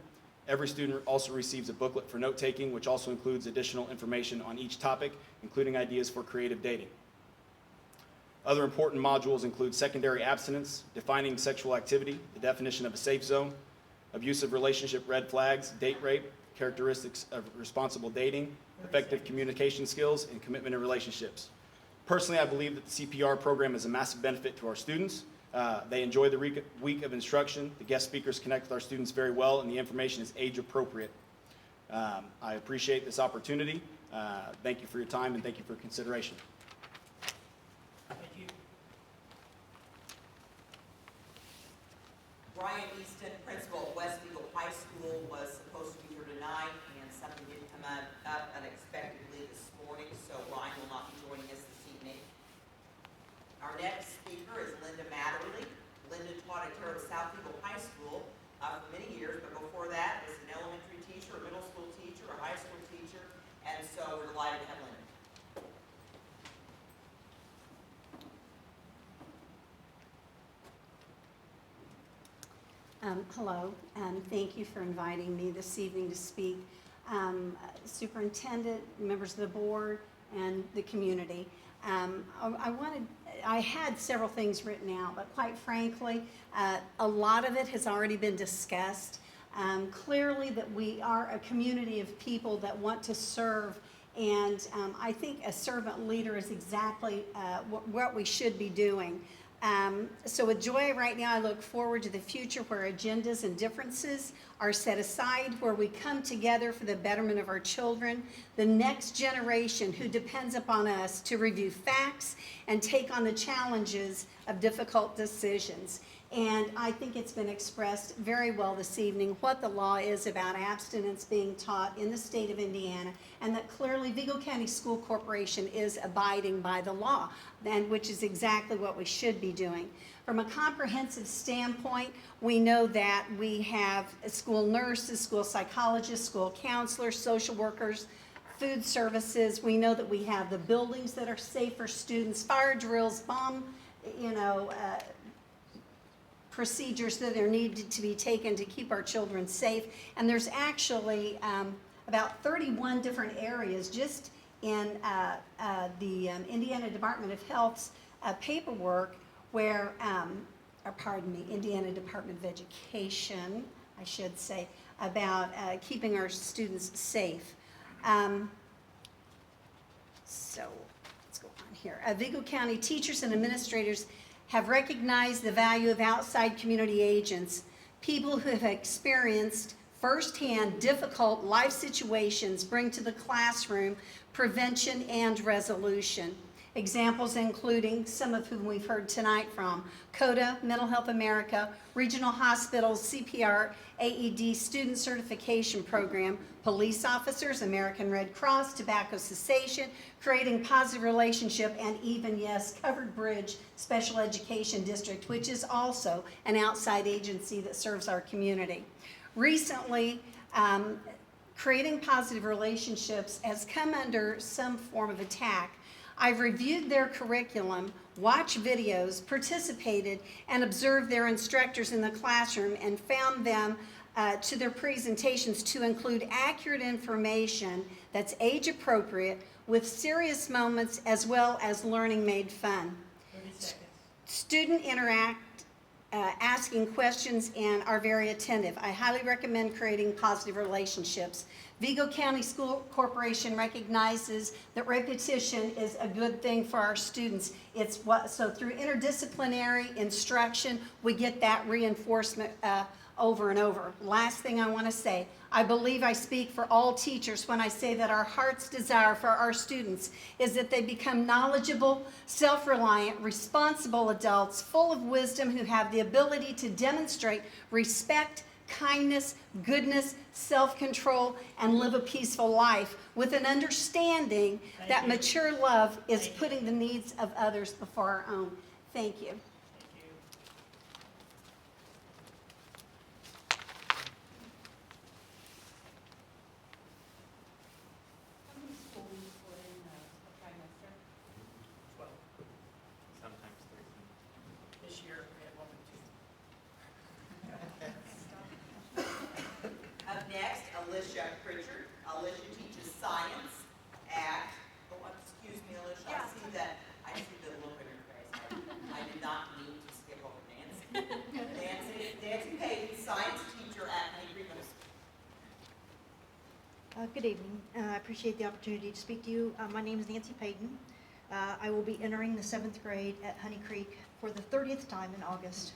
Every student also receives a booklet for note-taking, which also includes additional information on each topic, including ideas for creative dating. Other important modules include secondary abstinence, defining sexual activity, the definition of a safe zone, abusive relationship red flags, date rape, characteristics of responsible dating, effective communication skills, and commitment in relationships. Personally, I believe that the CPR program is a massive benefit to our students. They enjoy the week of instruction. The guest speakers connect with our students very well, and the information is age appropriate. I appreciate this opportunity. Thank you for your time, and thank you for your consideration. Thank you. Brian Easton, principal at West Eagle High School, was supposed to be here tonight, and something did come up unexpectedly this morning, so Brian will not be joining us this evening. Our next speaker is Linda Matherly. Linda taught at Terre Haute South Eagle High School for many years, but before that was an elementary teacher, a middle school teacher, a high school teacher, and so we're delighted to have Linda. Hello, and thank you for inviting me this evening to speak. superintendent, members of the board, and the community. I had several things written out, but quite frankly, a lot of it has already been discussed. Clearly that we are a community of people that want to serve, and I think a servant leader is exactly what we should be doing. So with joy right now, I look forward to the future where agendas and differences are set aside, where we come together for the betterment of our children, the next generation who depends upon us to review facts and take on the challenges of difficult decisions. And I think it's been expressed very well this evening what the law is about abstinence being taught in the state of Indiana, and that clearly Vigo County School Corporation is abiding by the law, and which is exactly what we should be doing. From a comprehensive standpoint, we know that we have school nurses, school psychologists, school counselors, social workers, food services. We know that we have the buildings that are safe for students, fire drills, bomb, procedures that are needed to be taken to keep our children safe. And there's actually about 31 different areas just in the Indiana Department of Health's paperwork where, Indiana Department of Education, I should say, about keeping our students safe. So let's go on here. Vigo County teachers and administrators have recognized the value of outside community agents, people who have experienced firsthand difficult life situations bring to the classroom prevention and resolution. Examples including some of whom we've heard tonight from: CODA, Mental Health America, Regional Hospitals, CPR, AED Student Certification Program, police officers, American Red Cross, Tobacco Cessation, Creating Positive Relationship, and even, yes, Covered Bridge Special Education District, which is also an outside agency that serves our community. Recently, Creating Positive Relationships has come under some form of attack. I've reviewed their curriculum, watched videos, participated, and observed their instructors in the classroom and found them to their presentations to include accurate information that's age appropriate with serious moments as well as learning made fun. 30 seconds. Student interact, asking questions, and are very attentive. I highly recommend Creating Positive Relationships. Vigo County School Corporation recognizes that repetition is a good thing for our students. So through interdisciplinary instruction, we get that reinforcement over and over. Last thing I want to say, I believe I speak for all teachers when I say that our heart's desire for our students is that they become knowledgeable, self-reliant, responsible adults full of wisdom who have the ability to demonstrate respect, kindness, goodness, self-control, and live a peaceful life with an understanding that mature love is putting the needs of others before our own. Thank you. How many schools were in the trimester? 12. Sometimes 13. This year, we had 1 and 2. Up next, Alicia Pritchard. Alicia teaches science at, excuse me, Alicia, I see the look on your face. I did not mean to skip over Nancy. Nancy Payton, science teacher at Honey Creek Middle School. Good evening. I appreciate the opportunity to speak to you. My name is Nancy Payton. I will be entering the 7th grade at Honey Creek for the 30th time in August,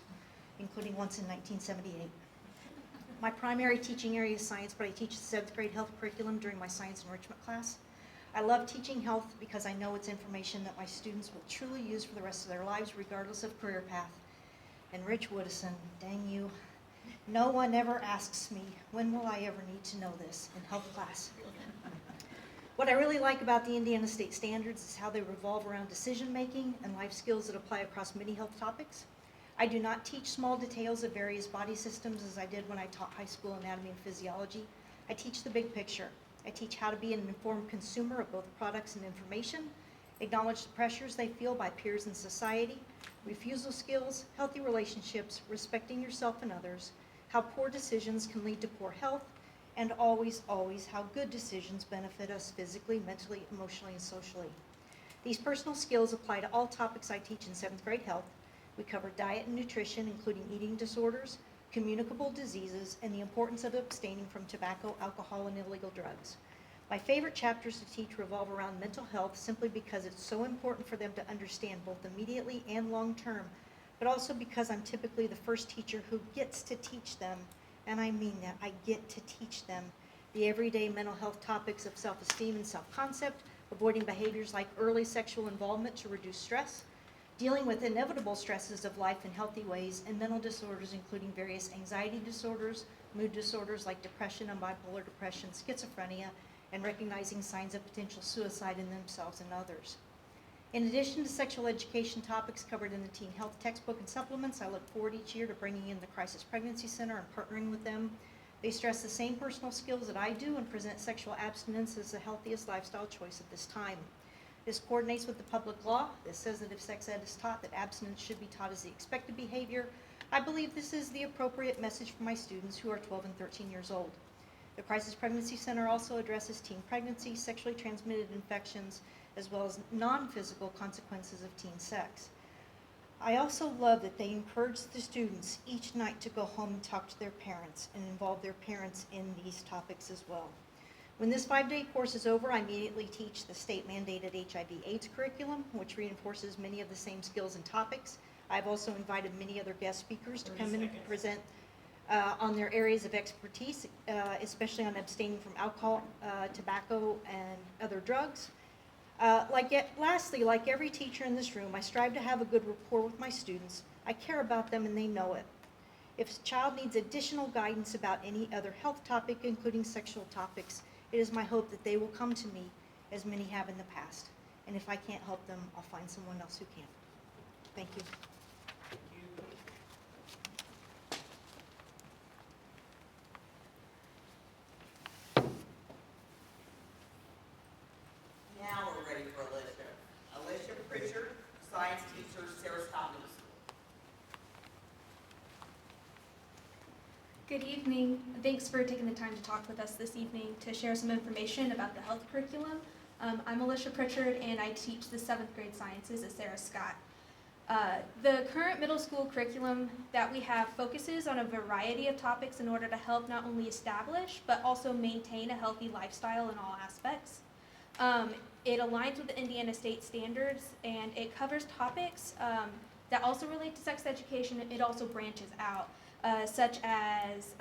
including once in 1978. My primary teaching area is science, but I teach the 7th grade health curriculum during my science enrichment class. I love teaching health because I know it's information that my students will truly use for the rest of their lives, regardless of career path. And Rich Woodison, dang you, no one ever asks me, when will I ever need to know this in health class? What I really like about the Indiana State Standards is how they revolve around decision-making and life skills that apply across many health topics. I do not teach small details of various body systems as I did when I taught high school anatomy and physiology. I teach the big picture. I teach how to be an informed consumer of both products and information, acknowledge the pressures they feel by peers and society, refusal skills, healthy relationships, respecting yourself and others, how poor decisions can lead to poor health, and always, always how good decisions benefit us physically, mentally, emotionally, and socially. These personal skills apply to all topics I teach in 7th grade health. We cover diet and nutrition, including eating disorders, communicable diseases, and the importance of abstaining from tobacco, alcohol, and illegal drugs. My favorite chapters to teach revolve around mental health simply because it's so important for them to understand both immediately and long term, but also because I'm typically the first teacher who gets to teach them, and I mean that, I get to teach them the everyday mental health topics of self-esteem and self-concept, avoiding behaviors like early sexual involvement to reduce stress, dealing with inevitable stresses of life in healthy ways, and mental disorders including various anxiety disorders, mood disorders like depression and bipolar depression, schizophrenia, and recognizing signs of potential suicide in themselves and others. In addition to sexual education topics covered in the teen health textbook and supplements, I look forward each year to bringing in the Crisis Pregnancy Center and partnering with them. They stress the same personal skills that I do and present sexual abstinence as the healthiest lifestyle choice at this time. This coordinates with the public law that says that if sex ed is taught, that abstinence should be taught as the expected behavior. I believe this is the appropriate message for my students who are 12 and 13 years old. The Crisis Pregnancy Center also addresses teen pregnancy, sexually transmitted infections, as well as non-physical consequences of teen sex. I also love that they encourage the students each night to go home and talk to their parents and involve their parents in these topics as well. When this 5-day course is over, I immediately teach the state-mandated HIV/AIDS curriculum, which reinforces many of the same skills and topics. I've also invited many other guest speakers to come in and present on their areas of expertise, especially on abstaining from alcohol, tobacco, and other drugs. Lastly, like every teacher in this room, I strive to have a good rapport with my students. I care about them and they know it. If a child needs additional guidance about any other health topic, including sexual topics, it is my hope that they will come to me, as many have in the past. And if I can't help them, I'll find someone else who can. Thank you. Now we're ready for Alicia. Alicia Pritchard, science teacher, Sarasota Middle School. Good evening. Thanks for taking the time to talk with us this evening to share some information about the health curriculum. I'm Alicia Pritchard and I teach the 7th grade sciences at Sarah Scott. The current middle school curriculum that we have focuses on a variety of topics in order to help not only establish but also maintain a healthy lifestyle in all aspects. It aligns with the Indiana state standards and it covers topics that also relate to sex education. It also branches out, such as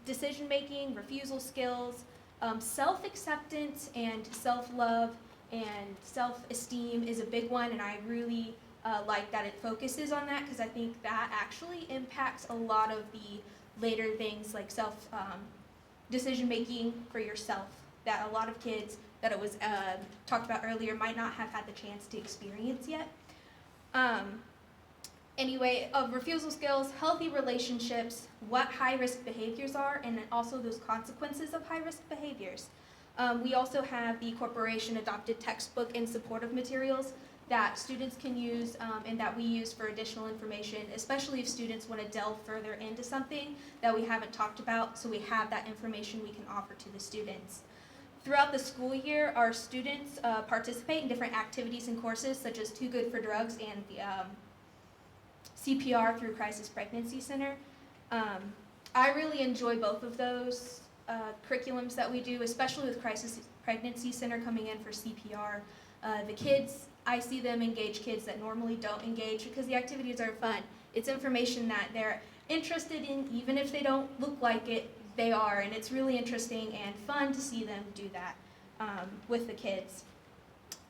decision-making, refusal skills, self-acceptance and self-love and self-esteem is a big one, and I really like that it focuses on that because I think that actually impacts a lot of the later things like decision-making for yourself that a lot of kids that it was talked about earlier might not have had the chance to experience yet. Anyway, refusal skills, healthy relationships, what high-risk behaviors are, and then also those consequences of high-risk behaviors. We also have the corporation-adopted textbook and supportive materials that students can use and that we use for additional information, especially if students want to delve further into something that we haven't talked about, so we have that information we can offer to the students. Throughout the school year, our students participate in different activities and courses such as Too Good for Drugs and the CPR through Crisis Pregnancy Center. I really enjoy both of those curriculums that we do, especially with Crisis Pregnancy Center coming in for CPR. The kids, I see them engage kids that normally don't engage because the activities are fun. It's information that they're interested in, even if they don't look like it, they are, and it's really interesting and fun to see them do that with the kids.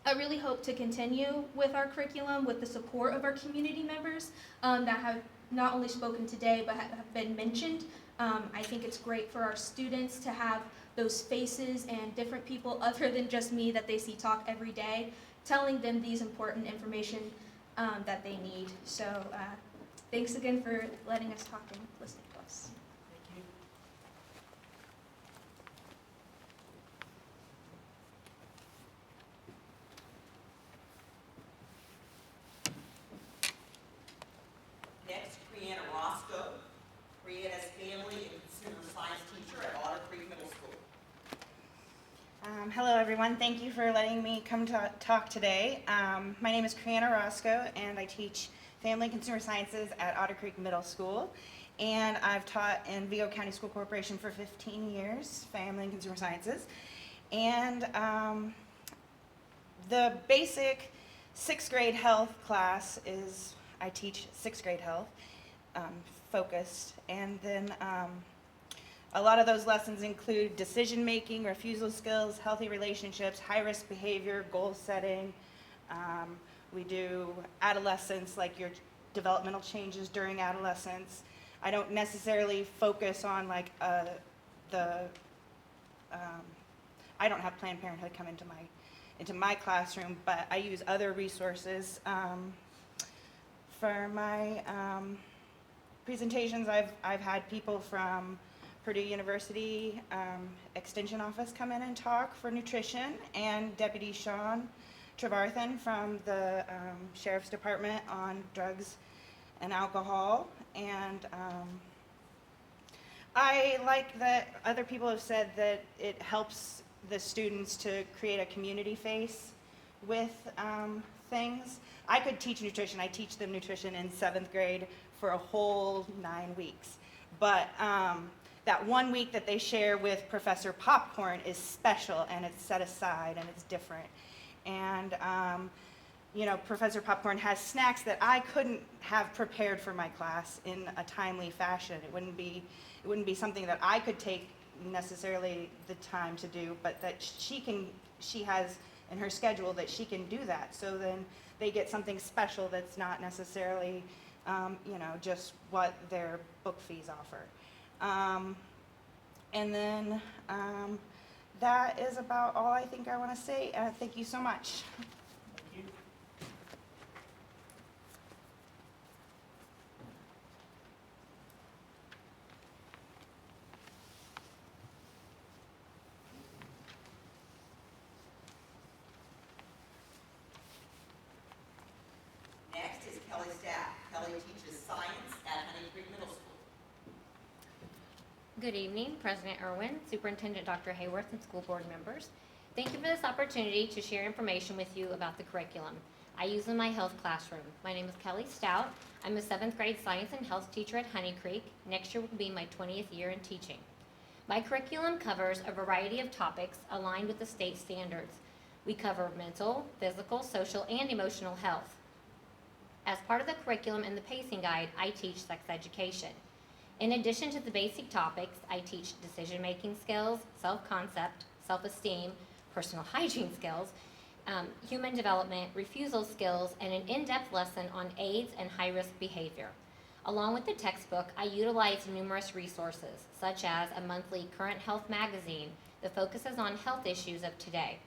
I really hope to continue with our curriculum with the support of our community members that have not only spoken today but have been mentioned. I think it's great for our students to have those faces and different people other than just me that they see talk every day, telling them these important information that they need. So thanks again for letting us talk and listening to us. Next, Brianna Roscoe. Brianna is family and consumer science teacher at Otter Creek Middle School. Hello, everyone. Thank you for letting me come to talk today. My name is Kriana Roscoe, and I teach Family and Consumer Sciences at Otter Creek Middle School. And I've taught in Vigo County School Corporation for 15 years, Family and Consumer Sciences. And the basic 6th grade health class is, I teach 6th grade health, focused. And then a lot of those lessons include decision-making, refusal skills, healthy relationships, high-risk behavior, goal setting. We do adolescence, like your developmental changes during adolescence. I don't necessarily focus on like I don't have Planned Parenthood come into my classroom, but I use other resources. For my presentations, I've had people from Purdue University Extension Office come in and talk for nutrition, and Deputy Sean Trevarthen from the Sheriff's Department on drugs and alcohol. And I like that other people have said that it helps the students to create a community face with things. I could teach nutrition. I teach them nutrition in 7th grade for a whole 9 weeks. But that 1 week that they share with Professor Popcorn is special, and it's set aside, and it's different. And you know, Professor Popcorn has snacks that I couldn't have prepared for my class in a timely fashion. It wouldn't be something that I could take necessarily the time to do, but that she has in her schedule that she can do that. So then they get something special that's not necessarily, you know, just what their book fees offer. And then that is about all I think I want to say. Thank you so much. Thank you. Next is Kelly Staff. Kelly teaches science at Honey Creek Middle School. Good evening, President Irwin, Superintendent Dr. Hayworth, and school board members. Thank you for this opportunity to share information with you about the curriculum I use in my health classroom. My name is Kelly Stout. I'm a 7th grade science and health teacher at Honey Creek. Next year will be my 20th year in teaching. My curriculum covers a variety of topics aligned with the state standards. We cover mental, physical, social, and emotional health. As part of the curriculum and the pacing guide, I teach sex education. In addition to the basic topics, I teach decision-making skills, self-concept, self-esteem, personal hygiene skills, human development, refusal skills, and an in-depth lesson on AIDS and high-risk behavior. Along with the textbook, I utilize numerous resources, such as a monthly current health magazine that focuses on health issues of today.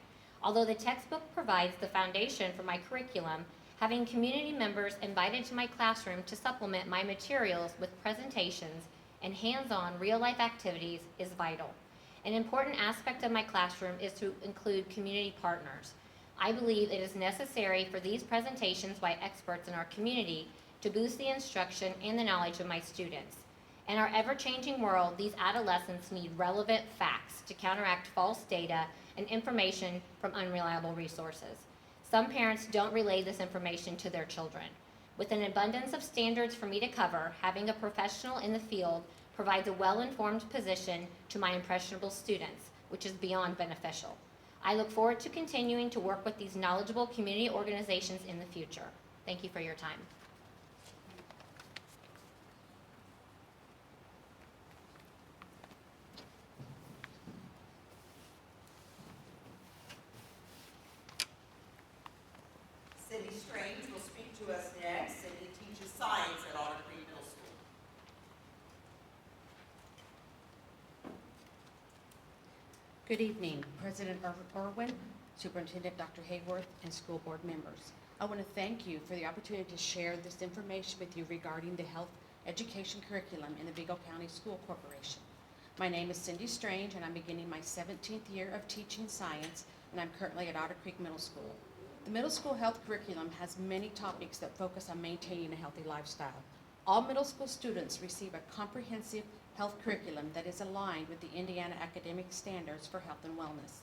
Although the textbook provides the foundation for my curriculum, having community members invited to my classroom to supplement my materials with presentations and hands-on real-life activities is vital. An important aspect of my classroom is to include community partners. I believe it is necessary for these presentations by experts in our community to boost the instruction and the knowledge of my students. In our ever-changing world, these adolescents need relevant facts to counteract false data and information from unreliable resources. Some parents don't relay this information to their children. With an abundance of standards for me to cover, having a professional in the field provides a well-informed position to my impressionable students, which is beyond beneficial. I look forward to continuing to work with these knowledgeable community organizations in the future. Thank you for your time. Cindy Strange will speak to us next. Cindy teaches science at Otter Creek Middle School. Good evening, President Irwin, Superintendent Dr. Hayworth, and school board members. I want to thank you for the opportunity to share this information with you regarding the health education curriculum in the Vigo County School Corporation. My name is Cindy Strange, and I'm beginning my 17th year of teaching science, and I'm currently at Otter Creek Middle School. The middle school health curriculum has many topics that focus on maintaining a healthy lifestyle. All middle school students receive a comprehensive health curriculum that is aligned with the Indiana academic standards for health and wellness.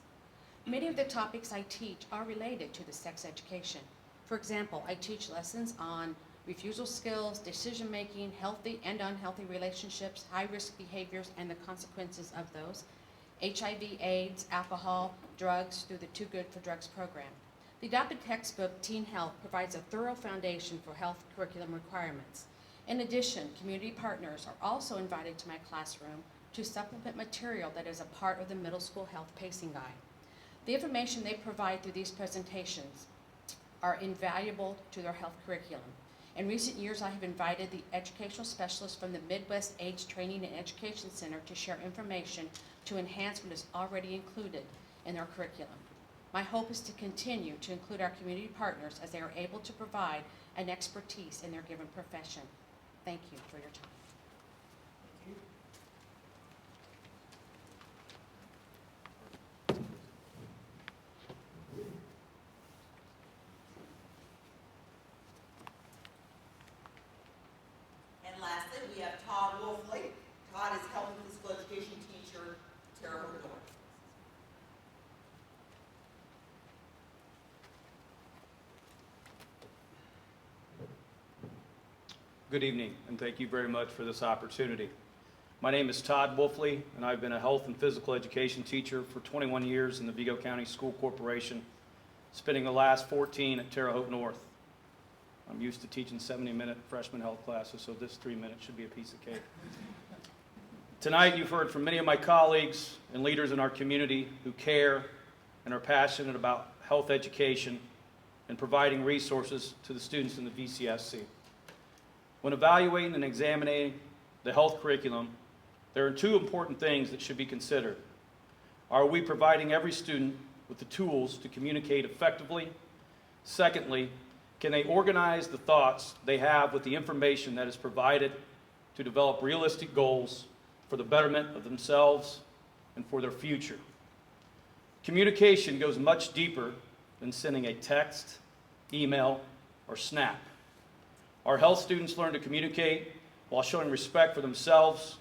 Many of the topics I teach are related to the sex education. For example, I teach lessons on refusal skills, decision-making, healthy and unhealthy relationships, high-risk behaviors, and the consequences of those, HIV, AIDS, alcohol, drugs through the Too Good for Drugs program. The adopted textbook, Teen Health, provides a thorough foundation for health curriculum requirements. In addition, community partners are also invited to my classroom to supplement material that is a part of the middle school health pacing guide. The information they provide through these presentations are invaluable to their health curriculum. In recent years, I have invited the educational specialists from the Midwest AIDS Training and Education Center to share information to enhance what is already included in their curriculum. My hope is to continue to include our community partners as they are able to provide an expertise in their given profession. Thank you for your time. And lastly, we have Todd Wolfley. Todd is health and physical education teacher, Terre Haute North. Good evening, and thank you very much for this opportunity. My name is Todd Wolfley, and I've been a health and physical education teacher for 21 years in the Vigo County School Corporation, spending the last 14 at Terre Haute North. I'm used to teaching 70-minute freshman health classes, so this 3 minutes should be a piece of cake. Tonight, you've heard from many of my colleagues and leaders in our community who care and are passionate about health education and providing resources to the students in the VCSC. When evaluating and examining the health curriculum, there are two important things that should be considered. Are we providing every student with the tools to communicate effectively? Secondly, can they organize the thoughts they have with the information that is provided to develop realistic goals for the betterment of themselves and for their future? Communication goes much deeper than sending a text, email, or snap. Our health students learn to communicate while showing respect for themselves,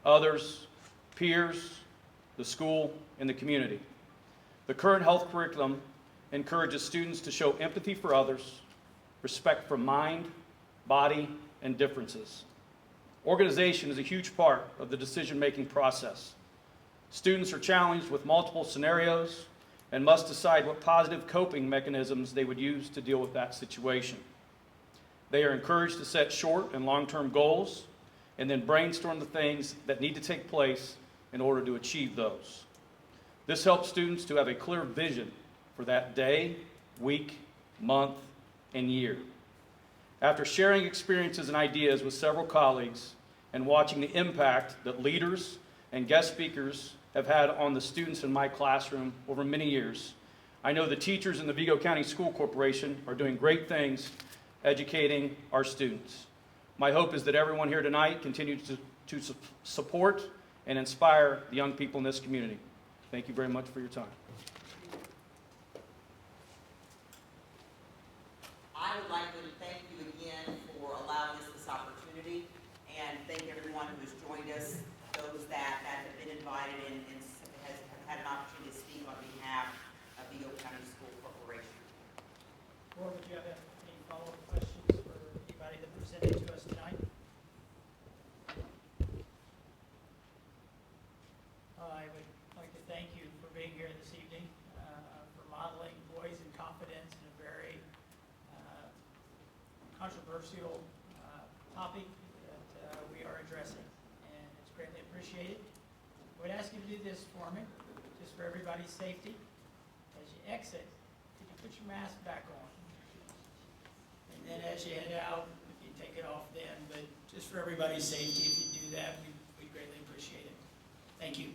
others, peers, the school, and the community. The current health curriculum encourages students to show empathy for others, respect for mind, body, and differences. Organization is a huge part of the decision-making process. Students are challenged with multiple scenarios and must decide what positive coping mechanisms they would use to deal with that situation. They are encouraged to set short and long-term goals and then brainstorm the things that need to take place in order to achieve those. This helps students to have a clear vision for that day, week, month, and year. After sharing experiences and ideas with several colleagues and watching the impact that leaders and guest speakers have had on the students in my classroom over many years, I know the teachers in the Vigo County School Corporation are doing great things educating our students. My hope is that everyone here tonight continues to support and inspire the young people in this community. Thank you very much for your time. I would like to thank you again for allowing us this opportunity and thank everyone who has joined us, those that have been invited and have had an opportunity to speak on behalf of the Vigo County School Corporation. Board, would you have any follow-up questions for anybody that presented to us tonight? I would like to thank you for being here this evening, for modeling poise and confidence in a very controversial topic that we are addressing, and it's greatly appreciated. I would ask you to do this for me, just for everybody's safety. As you exit, could you put your mask back on? And then as you head out, you can take it off then, but just for everybody's safety, if you do that, we'd greatly appreciate it. Thank you.